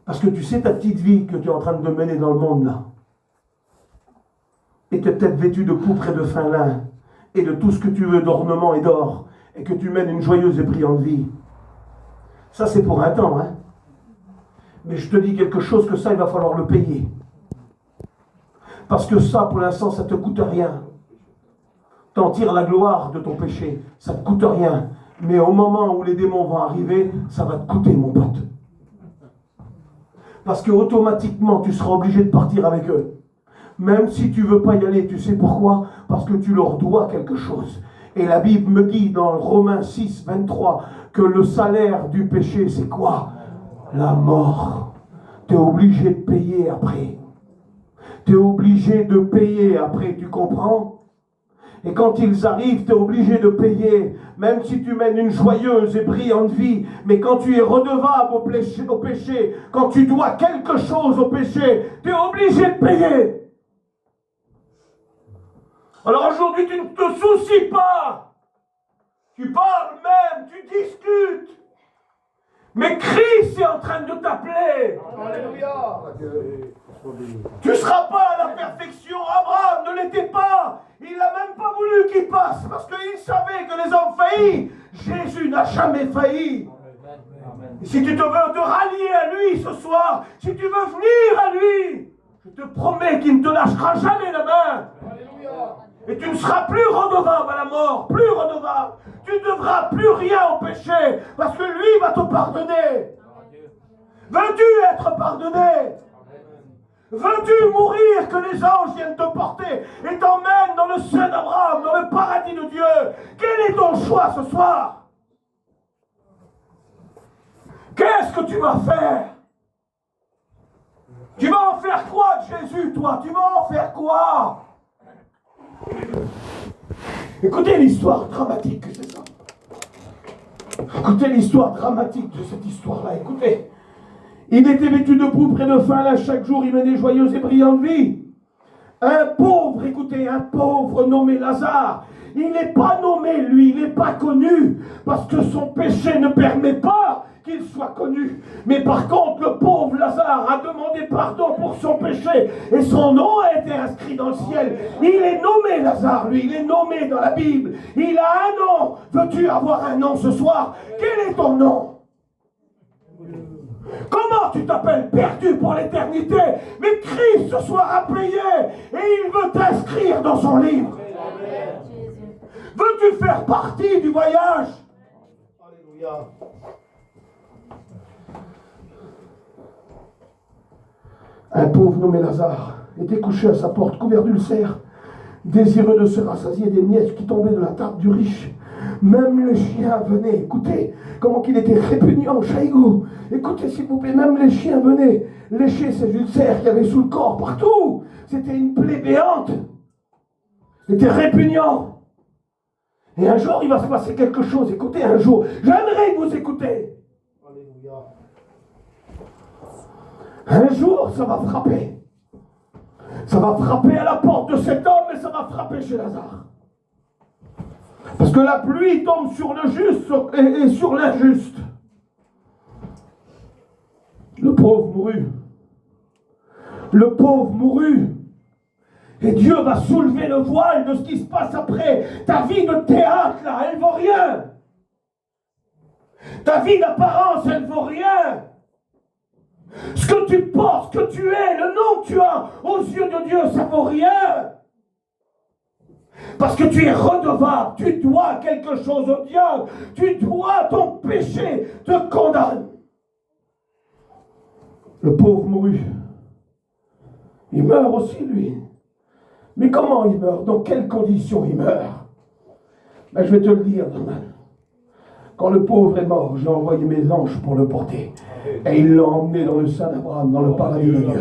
parce que tu sais ta petite vie que tu es en train de mener dans le monde là, et tu es peut-être vêtu de pourpre et de fin lin, et de tout ce que tu veux d'ornement et d'or, et que tu mènes une joyeuse et brillante vie. Ça c'est pour un temps, hein. Mais je te dis quelque chose que ça, il va falloir le payer. Parce que ça, pour l'instant, ça ne te coûte rien. T'en tires la gloire de ton péché, ça ne te coûte rien. Mais au moment où les démons vont arriver, ça va te coûter, mon pote. Parce que automatiquement, tu seras obligé de partir avec eux. Même si tu ne veux pas y aller, tu sais pourquoi? Parce que tu leur dois quelque chose. Et la Bible me dit dans Romains 6, 23, que le salaire du péché, c'est quoi? La mort. Tu es obligé de payer après. Tu es obligé de payer après, tu comprends? Et quand ils arrivent, tu es obligé de payer, même si tu mènes une joyeuse et brillante vie. Mais quand tu es redevable au péché, quand tu dois quelque chose au péché, tu es obligé de payer. Alors aujourd'hui, tu ne te soucies pas. Tu parles même, tu discutes. Mais Christ est en train de t'appeler. Alléluia. Tu ne seras pas à la perfection. Abraham ne l'était pas. Il n'a même pas voulu qu'il passe parce qu'il savait que les hommes faillissent. Jésus n'a jamais failli. Et si tu te veux te rallier à lui ce soir, si tu veux venir à lui, je te promets qu'il ne te lâchera jamais la main. Alléluia. Et tu ne seras plus redevable à la mort, plus redevable. Tu ne devras plus rien au péché parce que lui va te pardonner. Veux-tu être pardonné? Veux-tu mourir que les anges viennent te porter et t'emmènent dans le sein d'Abraham, dans le paradis de Dieu? Quel est ton choix ce soir? Qu'est-ce que tu vas faire? Tu vas en faire quoi de Jésus, toi? Tu vas en faire quoi? Écoutez l'histoire dramatique que c'est ça. Écoutez l'histoire dramatique de cette histoire-là. Écoutez. Il était vêtu de pourpre et de fin linge chaque jour. Il menait joyeuse et brillante vie. Un pauvre, écoutez, un pauvre nommé Lazare. Il n'est pas nommé, lui, il n'est pas connu. Parce que son péché ne permet pas qu'il soit connu. Mais par contre, le pauvre Lazare a demandé pardon pour son péché. Et son nom a été inscrit dans le ciel. Il est nommé Lazare, lui, il est nommé dans la Bible. Il a un nom. Veux-tu avoir un nom ce soir? Quel est ton nom? Comment tu t'appelles perdu pour l'éternité? Mais Christ ce soir a payé et il veut t'inscrire dans son livre. Veux-tu faire partie du voyage? Alléluia. Un pauvre nommé Lazare était couché à sa porte, couvert d'ulcères, désireux de se rassasier des miettes qui tombaient de la table du riche. Même les chiens venaient, écoutez, comment qu'il était répugnant, Chaïgou. Écoutez s'il vous plaît, même les chiens venaient lécher ces ulcères qu'il y avait sous le corps, partout. C'était une plaie béante. C'était répugnant. Et un jour, il va se passer quelque chose. Écoutez, un jour, j'aimerais que vous écoutez. Alléluia. Un jour, ça va frapper. Ça va frapper à la porte de cet homme et ça va frapper chez Lazare. Parce que la pluie tombe sur le juste et sur l'injuste. Le pauvre mourut. Le pauvre mourut. Et Dieu va soulever le voile de ce qui se passe après. Ta vie de théâtre, là, elle vaut rien. Ta vie d'apparence, elle vaut rien. Ce que tu portes, ce que tu es, le nom que tu as aux yeux de Dieu, ça vaut rien. Parce que tu es redevable, tu dois quelque chose au diable, tu dois, ton péché te condamne. Le pauvre mourut. Il meurt aussi, lui. Mais comment il meurt? Dans quelles conditions il meurt? Ben, je vais te le dire, Norman. Quand le pauvre est mort, j'ai envoyé mes anges pour le porter. Et ils l'ont emmené dans le sein d'Abraham, dans le paradis de Dieu.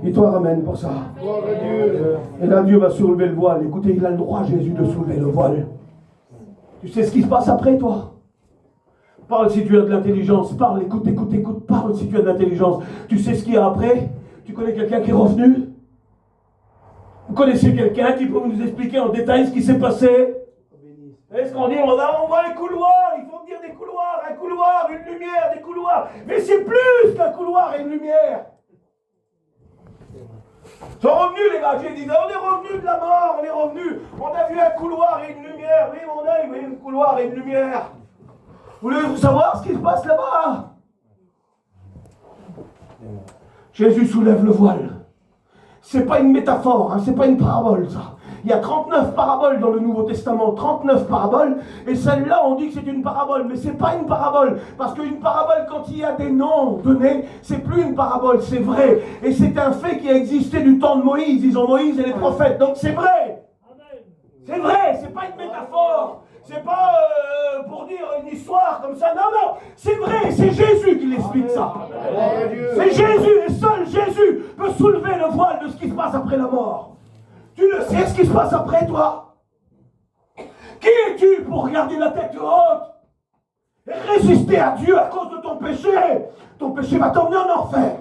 Et toi, ramène pour ça. Et là, Dieu va soulever le voile. Écoutez, il a le droit, Jésus, de soulever le voile. Tu sais ce qui se passe après, toi? Parle si tu as de l'intelligence. Parle, écoute. Parle si tu as de l'intelligence. Tu sais ce qu'il y a après? Tu connais quelqu'un qui est revenu? Vous connaissez quelqu'un qui peut nous expliquer en détail ce qui s'est passé? Est-ce qu'on dit, on voit les couloirs, il faut dire des couloirs, un couloir, une lumière, des couloirs. Mais c'est plus qu'un couloir et une lumière. Ils sont revenus, les gars, j'ai dit, on est revenus de la mort, on est revenus. On a vu un couloir et une lumière. Oui, mon œil, oui, un couloir et une lumière. Voulez-vous savoir ce qui se passe là-bas? Jésus soulève le voile. C'est pas une métaphore, hein, c'est pas une parabole, ça. Il y a 39 paraboles dans le Nouveau Testament, 39 paraboles, et celle-là, on dit que c'est une parabole, mais c'est pas une parabole, parce qu'une parabole, quand il y a des noms donnés, c'est plus une parabole, c'est vrai, et c'est un fait qui a existé du temps de Moïse, ils ont Moïse et les prophètes, donc c'est vrai. C'est vrai, c'est pas une métaphore, c'est pas pour dire une histoire comme ça, non, c'est vrai, c'est Jésus qui l'explique ça. C'est Jésus, et seul Jésus peut soulever le voile de ce qui se passe après la mort. Tu le sais ce qui se passe après toi? Qui es-tu pour regarder la tête haute et résister à Dieu à cause de ton péché? Ton péché va t'emmener en enfer.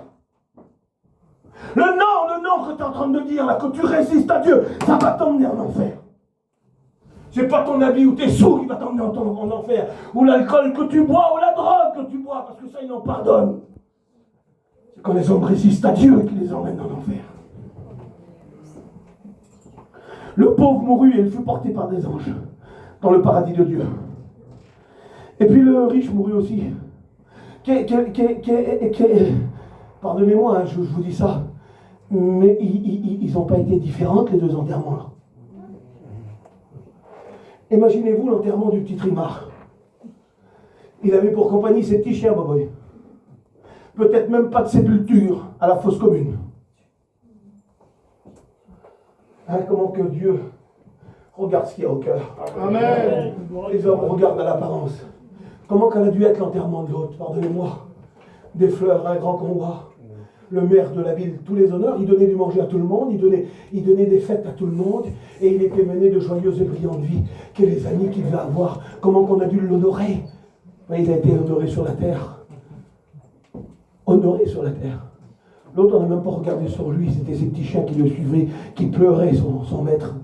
Le nom que tu es en train de dire là, que tu résistes à Dieu, ça va t'emmener en enfer. C'est pas ton habit ou tes sous qui va t'emmener en enfer, ou l'alcool que tu bois, ou la drogue que tu bois, parce que ça ils n'en pardonnent. C'est quand les hommes résistent à Dieu qui les emmènent en enfer. Le pauvre mourut et il fut porté par des anges dans le paradis de Dieu. Et puis le riche mourut aussi. Pardonnez-moi, hein, je vous dis ça, mais ils n'ont pas été différentes les deux enterrements là. Imaginez-vous l'enterrement du petit Trimard. Il avait pour compagnie ses petits chiens, Boboy. Peut-être même pas de sépulture à la fosse commune. Hein, comment que Dieu regarde ce qu'il y a au cœur. Amen. Les hommes regardent à l'apparence. Comment qu'elle a dû être l'enterrement de l'autre? Pardonnez-moi. Des fleurs, un grand convoi. le maire de la ville tous les honneurs, il donnait du manger à tout le monde, il donnait des fêtes à tout le monde, et il était mené de joyeuses et brillantes vies. Quels amis qu'il va avoir, comment qu'on a dû l'honorer. Il a été honoré sur la terre. Honoré sur la terre. L'autre, on n'a même pas regardé sur lui, c'était ces petits chiens qui le suivaient, qui pleuraient son maître.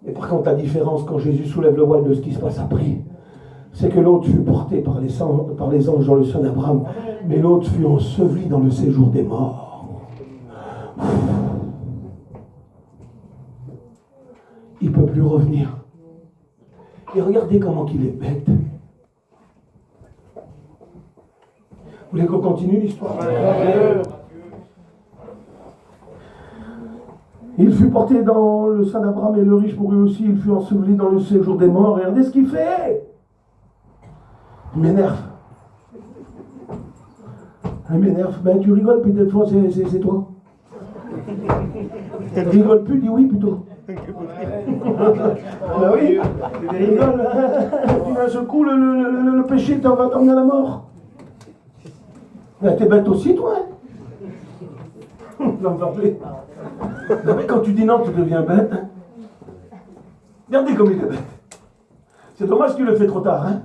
Mais par contre, la différence quand Jésus soulève le voile de ce qui se passe après, c'est que l'autre fut porté par les anges dans le sein d'Abraham, mais l'autre fut enseveli dans le séjour des morts. Il ne peut plus revenir. Et regardez comment il est bête. Vous voulez qu'on continue l'histoire? Il fut porté dans le sein d'Abraham et le riche mourut aussi. Il fut enseveli dans le séjour des morts. Regardez ce qu'il fait. Il m'énerve. Il m'énerve. Ben tu rigoles, puis des fois c'est toi. Tu rigoles plus, dis oui plutôt. Ben oui, tu rigoles. Puis d'un seul coup, le péché va t'emmener à la mort. Ben, t'es bête aussi, toi. Ça me fait rappeler. Non, mais quand tu dis non, tu deviens bête. Hein. Regardez comme il est bête. C'est dommage que tu le fais trop tard. Hein.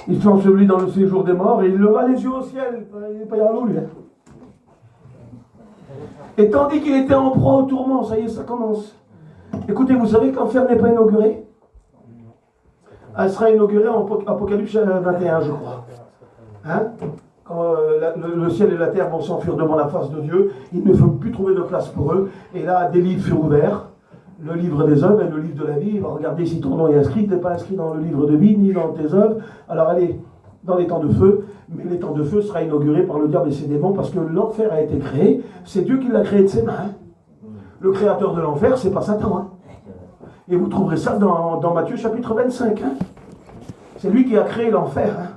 Il fut enseveli dans le séjour des morts et il leva les yeux au ciel. Il n'est pas à l'eau, lui. Hein. Et tandis qu'il était en proie au tourment, ça y est, ça commence. Écoutez, vous savez que l'enfer n'est pas inauguré? Elle sera inaugurée en Apocalypse 21, je crois. Hein? Quand le ciel et la terre vont s'enfuir devant la face de Dieu, il ne faut plus trouver de place pour eux. Et là, des livres furent ouverts. Le livre des œuvres et le livre de la vie. Il va regarder si ton nom est inscrit. Tu n'es pas inscrit dans le livre de vie, ni dans tes œuvres. Alors allez, dans les temps de feu. Mais les temps de feu sera inauguré par le diable et ses démons, parce que l'enfer a été créé. C'est Dieu qui l'a créé de ses mains. Le créateur de l'enfer, c'est pas Satan. Hein. Et vous trouverez ça dans Matthieu chapitre 25. Hein. C'est lui qui a créé l'enfer. Hein.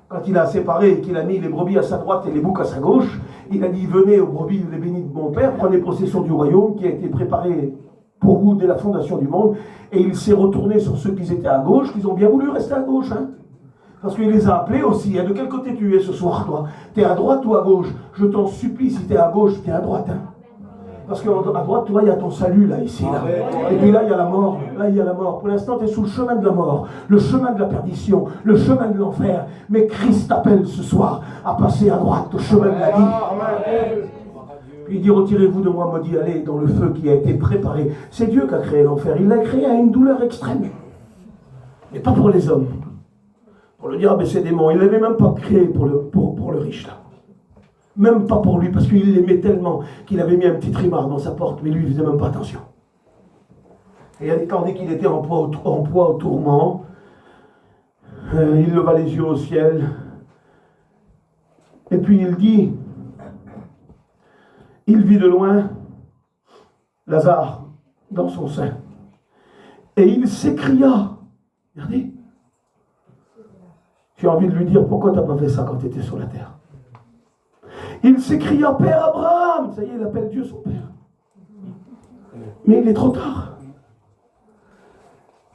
Quand il a séparé et qu'il a mis les brebis à sa droite et les boucs à sa gauche, il a dit, venez aux brebis, les bénis de mon Père, prenez possession du royaume qui a été préparé pour vous dès la fondation du monde. Et il s'est retourné sur ceux qui étaient à gauche, qui ont bien voulu rester à gauche. Hein. Parce qu'il les a appelés aussi. Hein. De quel côté tu es ce soir, toi? T'es à droite ou à gauche? Je t'en supplie, si t'es à gauche, t'es à droite. Hein. Parce qu'à droite, tu vois, il y a ton salut, là, ici, là. Et puis là, il y a la mort. Là, il y a la mort. Pour l'instant, tu es sous le chemin de la mort, le chemin de la perdition, le chemin de l'enfer. Mais Christ t'appelle ce soir à passer à droite, au chemin de la vie. Puis il dit, retirez-vous de moi, maudit, allez dans le feu qui a été préparé. C'est Dieu qui a créé l'enfer. Il l'a créé à une douleur extrême. Mais pas pour les hommes. Pour le diable et ses démons. Il ne l'avait même pas créé pour le riche, là. Même pas pour lui, parce qu'il l'aimait tellement qu'il avait mis un petit trimard dans sa porte, mais lui, il ne faisait même pas attention. Et tandis qu'il était en proie au tourment, il leva les yeux au ciel, et puis il dit, il vit de loin Lazare dans son sein, et il s'écria, regardez, tu as envie de lui dire, pourquoi tu n'as pas fait ça quand tu étais sur la terre? Il s'écria, Père Abraham. Ça y est, il appelle Dieu son Père. Mais il est trop tard.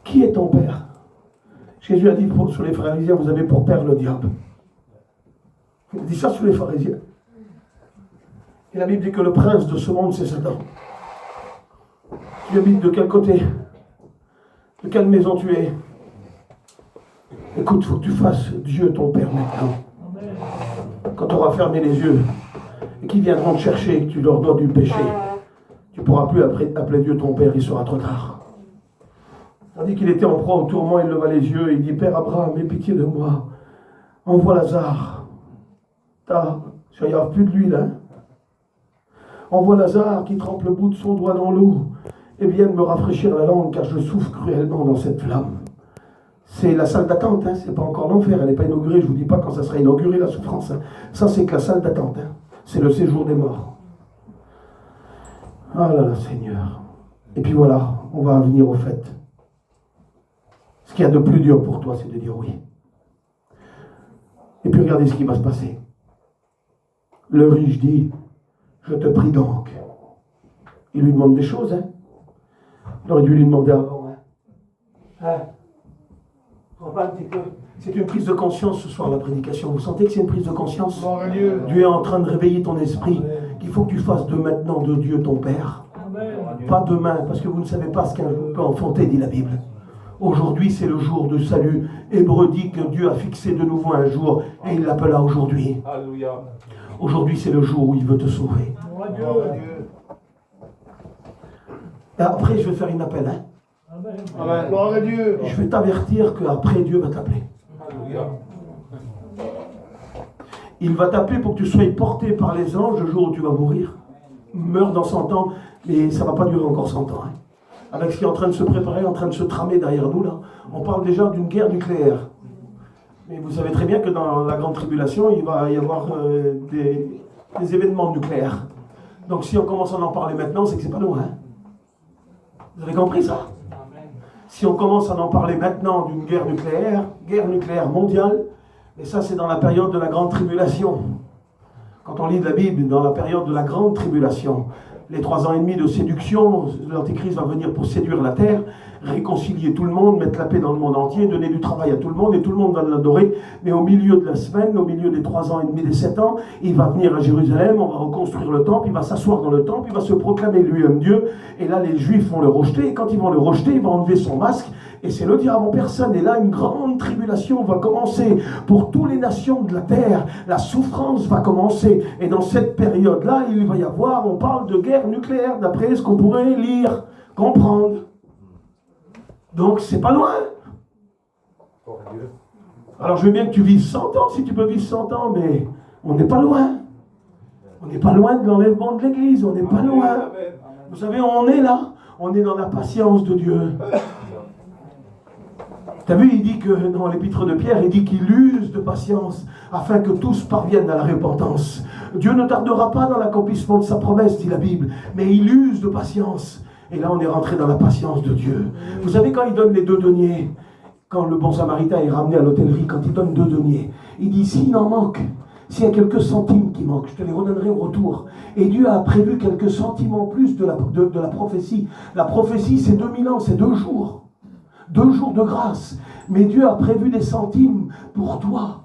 Qui est ton Père? Jésus a dit sur les pharisiens, vous avez pour père le diable. Il dit ça sur les pharisiens. Et la Bible dit que le prince de ce monde, c'est Satan. Tu habites de quel côté? De quelle maison tu es? Écoute, il faut que tu fasses Dieu ton Père maintenant. Quand tu auras fermé les yeux et qu'ils viendront te chercher et que tu leur dois du péché, tu ne pourras plus appeler Dieu ton Père, il sera trop tard. Tandis qu'il était en proie au tourment, il leva les yeux et il dit, Père Abraham, aie pitié de moi, envoie Lazare. Ça n'y a plus de l'huile, hein. Envoie Lazare qui trempe le bout de son doigt dans l'eau et vienne me rafraîchir la langue, car je souffre cruellement dans cette flamme. C'est la salle d'attente, hein. C'est pas encore l'enfer, elle n'est pas inaugurée, je ne vous dis pas quand ça sera inauguré la souffrance. Hein. Ça, c'est que la salle d'attente, hein. C'est le séjour des morts. Ah là là, Seigneur. Et puis voilà, on va venir au fait. Ce qu'il y a de plus dur pour toi, c'est de dire oui. Et puis regardez ce qui va se passer. Le riche dit, je te prie donc. Il lui demande des choses, hein. Il aurait dû lui demander avant, hein. Pas un petit peu. C'est une prise de conscience ce soir, la prédication. Vous sentez que c'est une prise de conscience? Dieu. Dieu est en train de réveiller ton esprit, qu'il faut que tu fasses de maintenant de Dieu ton Père. Pas demain, parce que vous ne savez pas ce qu'un jour peut enfanter, dit la Bible. Aujourd'hui, c'est le jour du salut. Hébreu dit que Dieu a fixé de nouveau un jour, et il l'appela aujourd'hui. Alléluia. Aujourd'hui, c'est le jour où il veut te sauver. Et après, je vais faire une appel. Amen. Gloire à Dieu. Je vais t'avertir qu'après, Dieu va t'appeler. Alléluia. Il va t'appeler pour que tu sois porté par les anges le jour où tu vas mourir. Meurs dans 100 ans, mais ça ne va pas durer encore 100 ans. Avec ce qui est en train de se préparer, en train de se tramer derrière nous, là, on parle déjà d'une guerre nucléaire. Mais vous savez très bien que dans la grande tribulation, il va y avoir des événements nucléaires. Donc si on commence à en parler maintenant, c'est que c'est pas loin. Vous avez compris ça? Si on commence à en parler maintenant d'une guerre nucléaire mondiale, et ça c'est dans la période de la grande tribulation. Quand on lit de la Bible, dans la période de la grande tribulation, les 3 ans et demi de séduction, l'Antéchrist va venir pour séduire la terre, réconcilier tout le monde, mettre la paix dans le monde entier, donner du travail à tout le monde, et tout le monde va l'adorer. Mais au milieu de la semaine, au milieu des 3 ans et demi, des 7 ans, il va venir à Jérusalem, on va reconstruire le temple, il va s'asseoir dans le temple, il va se proclamer lui-même Dieu, et là les Juifs vont le rejeter, et quand ils vont le rejeter, il va enlever son masque, et c'est le diable en personne, et là une grande tribulation va commencer pour toutes les nations de la terre, la souffrance va commencer, et dans cette période-là, il va y avoir, on parle de guerre nucléaire, d'après ce qu'on pourrait lire, comprendre. Donc c'est pas loin. Alors je veux bien que tu vives 100 ans, si tu peux vivre 100 ans, mais on n'est pas loin. On n'est pas loin de l'enlèvement de l'Église, on n'est pas loin. Vous savez, on est là, on est dans la patience de Dieu. Tu as vu, il dit que dans l'épître de Pierre, il dit qu'il use de patience afin que tous parviennent à la repentance. Dieu ne tardera pas dans l'accomplissement de sa promesse, dit la Bible, mais il use de patience. Et là, on est rentré dans la patience de Dieu. Vous savez, quand il donne les 2 deniers, quand le bon samaritain est ramené à l'hôtellerie, quand il donne 2 deniers, il dit, s'il en manque, s'il y a quelques centimes qui manquent, je te les redonnerai au retour. Et Dieu a prévu quelques centimes en plus de la prophétie. La prophétie, c'est 2000 ans, c'est 2 jours. 2 jours de grâce. Mais Dieu a prévu des centimes pour toi.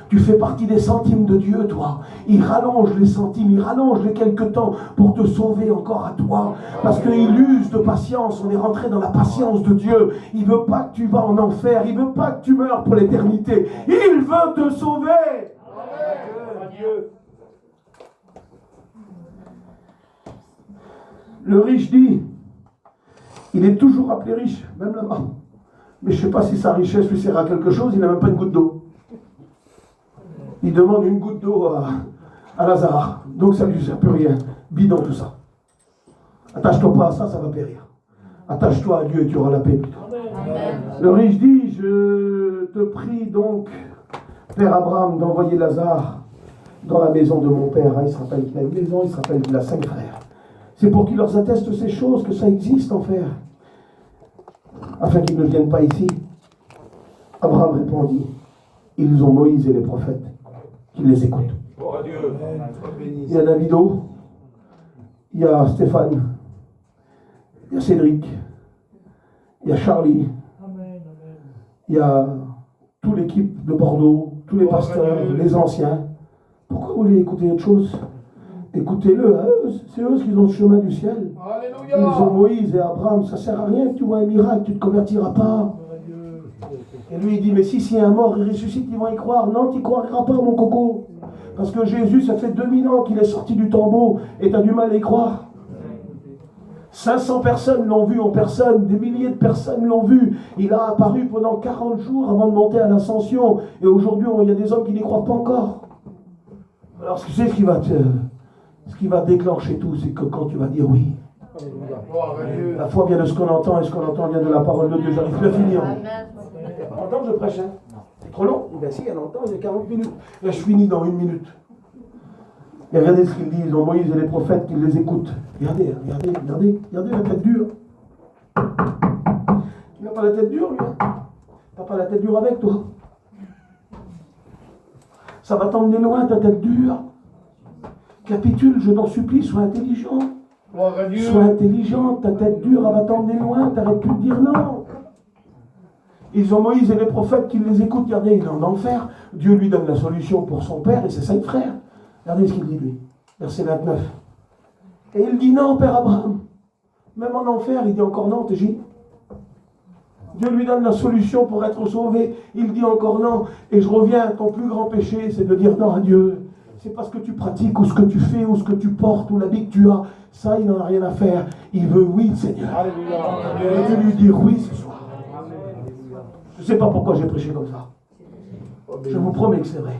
Tu fais partie des centimes de Dieu, toi. Il rallonge les centimes, il rallonge les quelques temps pour te sauver encore à toi. Parce qu'il use de patience. On est rentré dans la patience de Dieu. Il ne veut pas que tu vas en enfer. Il ne veut pas que tu meurs pour l'éternité. Il veut te sauver. Dieu. Le riche dit, il est toujours appelé riche, même là-bas. Mais je ne sais pas si sa richesse lui sert à quelque chose, il n'a même pas une goutte d'eau. Il demande une goutte d'eau à Lazare. Donc ça ne lui sert plus rien. Bidon tout ça. Attache-toi pas à ça, ça va périr. Attache-toi à Dieu et tu auras la paix plutôt. Le riche dit, je te prie donc, Père Abraham, d'envoyer Lazare dans la maison de mon père. Il se rappelle qu'il a une maison, il se rappelle qu'il a 5 frères. C'est pour qu'il leur atteste ces choses, que ça existe en fait. Afin qu'ils ne viennent pas ici. Abraham répondit, ils ont Moïse et les prophètes, qu'ils les écoutent. Il y a Davido, il y a Stéphane, il y a Cédric, il y a Charlie, il y a toute l'équipe de Bordeaux, tous les pasteurs, les anciens. Pourquoi vous voulez écouter autre chose? Écoutez-le, hein, c'est eux qui ont le chemin du ciel. Alléluia. Ils ont Moïse et Abraham, ça ne sert à rien que tu vois un miracle, tu ne te convertiras pas. Et lui il dit, mais si un mort il ressuscite, ils vont y croire. Non, tu n'y croiras pas mon coco. Parce que Jésus, ça fait 2000 ans qu'il est sorti du tombeau et tu as du mal à y croire. 500 personnes l'ont vu en personne, des milliers de personnes l'ont vu. Il a apparu pendant 40 jours avant de monter à l'ascension. Et aujourd'hui, il y a des hommes qui n'y croient pas encore. Alors, tu sais ce qui va déclencher tout, c'est que quand tu vas dire oui. La foi vient de ce qu'on entend et ce qu'on entend vient de la parole de Dieu. J'arrive plus à finir. Longtemps que je prêche, hein? C'est trop long? Ben si, il y a longtemps, il y a 40 minutes. Là, je finis dans 1 minute. Et regardez ce qu'ils disent, ils ont Moïse et les prophètes qui les écoutent. Regardez la tête dure. Il n'a pas la tête dure, lui. Hein? T'as pas la tête dure avec, toi. Ça va t'emmener loin, ta tête dure. Capitule, je t'en supplie, sois intelligent. Sois intelligent, ta tête dure, elle va t'emmener loin, t'arrêtes plus de dire non. Ils ont Moïse et les prophètes qui les écoutent. Regardez, il est en enfer. Dieu lui donne la solution pour son père et ses 5 frères. Regardez ce qu'il dit, lui. Verset 29. Et il dit non, Père Abraham. Même en enfer, il dit encore non, TJ. Dieu lui donne la solution pour être sauvé. Il dit encore non. Et je reviens, ton plus grand péché, c'est de dire non à Dieu. C'est parce que tu pratiques, ou ce que tu fais, ou ce que tu portes, ou l'habit que tu as. Ça, il n'en a rien à faire. Il veut oui, Seigneur. Je veux lui dire oui ce soir. Je ne sais pas pourquoi j'ai prêché comme ça. Je vous promets que c'est vrai.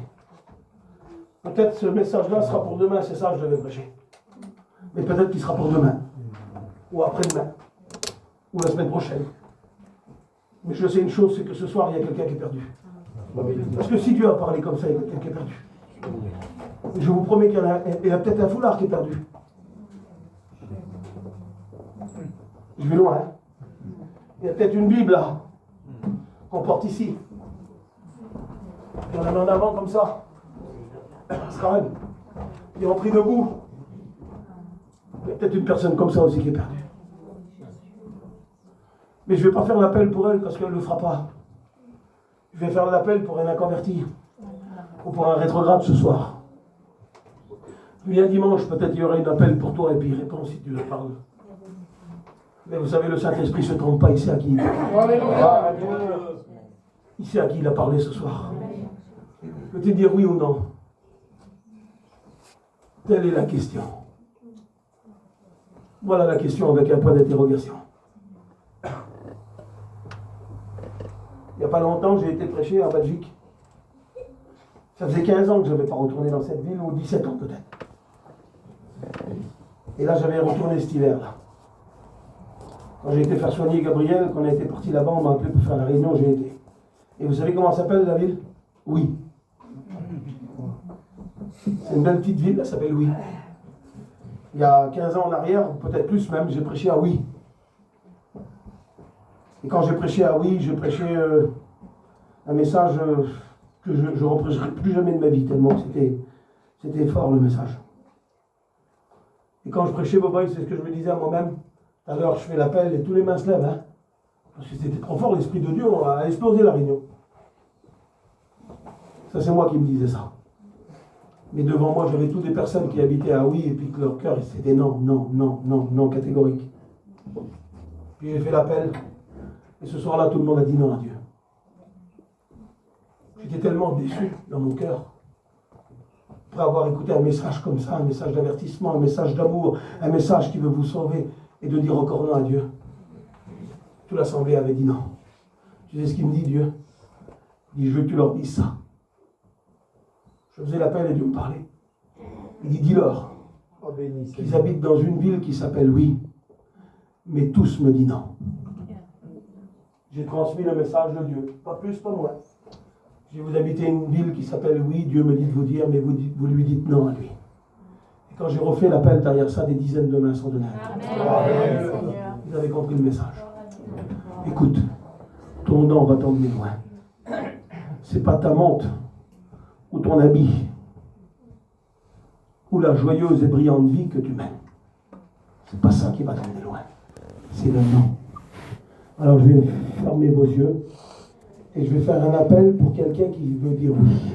Peut-être ce message-là sera pour demain, c'est ça que je devais prêcher. Mais peut-être qu'il sera pour demain. Ou après-demain. Ou la semaine prochaine. Mais je sais une chose, c'est que ce soir, il y a quelqu'un qui est perdu. Parce que si Dieu a parlé comme ça, il y a quelqu'un qui est perdu. Et je vous promets qu'il y a peut-être un foulard qui est perdu. Je vais loin, hein. Il y a peut-être une Bible là, qu'on porte ici. Il y en a en avant comme ça. C'est quand même. Ils ont pris debout. Il y a peut-être une personne comme ça aussi qui est perdue. Mais je ne vais pas faire l'appel pour elle parce qu'elle ne le fera pas. Je vais faire l'appel pour un inconverti. Ou pour un rétrograde ce soir. Puis un dimanche, peut-être il y aura un appel pour toi et puis réponds si tu le parles. Mais vous savez, le Saint-Esprit ne se trompe pas, il sait à qui il parle. Il sait à qui il a parlé ce soir. Peux-tu dire oui ou non? Telle est la question. Voilà la question avec un point d'interrogation. Il n'y a pas longtemps, j'ai été prêcher en Belgique. Ça faisait 15 ans que je n'avais pas retourné dans cette ville, ou 17 ans peut-être. Et là, j'avais retourné cet hiver-là. Quand j'ai été faire soigner Gabriel, quand on a été parti là-bas, on m'a appelé pour faire la réunion, j'ai été. Et vous savez comment s'appelle la ville? Oui. C'est une belle petite ville, elle s'appelle Oui. Il y a 15 ans en arrière, peut-être plus même, j'ai prêché à Oui. Et quand j'ai prêché à Oui, j'ai prêché un message que je ne reprêcherai plus jamais de ma vie, tellement que c'était fort le message. Et quand je prêchais Boboy, c'est ce que je me disais à moi-même. Tout à l'heure, je fais l'appel et tous les mains se lèvent, hein, parce que c'était trop fort, l'Esprit de Dieu a explosé la réunion. Ça, c'est moi qui me disais ça. Mais devant moi, j'avais toutes des personnes qui habitaient à Oui, et puis que leur cœur, c'était non, non, non, non, non, catégorique. Puis j'ai fait l'appel, et ce soir-là, tout le monde a dit non à Dieu. J'étais tellement déçu dans mon cœur, après avoir écouté un message comme ça, un message d'avertissement, un message d'amour, un message qui veut vous sauver, et de dire encore non à Dieu. Toute l'assemblée avait dit non. Tu sais ce qu'il me dit, Dieu? Il dit, je veux que tu leur dises ça. Je faisais l'appel et Dieu me parlait. Il dit, dis-leur qu'ils habitent dans une ville qui s'appelle Oui, mais tous me disent non. J'ai transmis le message de Dieu, pas plus, pas moins. Si vous habitez une ville qui s'appelle Oui, Dieu me dit de vous dire, mais vous lui dites non à lui. Et quand j'ai refait l'appel derrière ça, des dizaines de mains sont données. Amen. Vous avez compris le message. Écoute, ton nom va t'emmener loin. C'est pas ta montre, ou ton habit, ou la joyeuse et brillante vie que tu mènes. C'est pas ça qui va t'emmener loin. C'est le nom. Alors je vais fermer vos yeux et je vais faire un appel pour quelqu'un qui veut dire oui.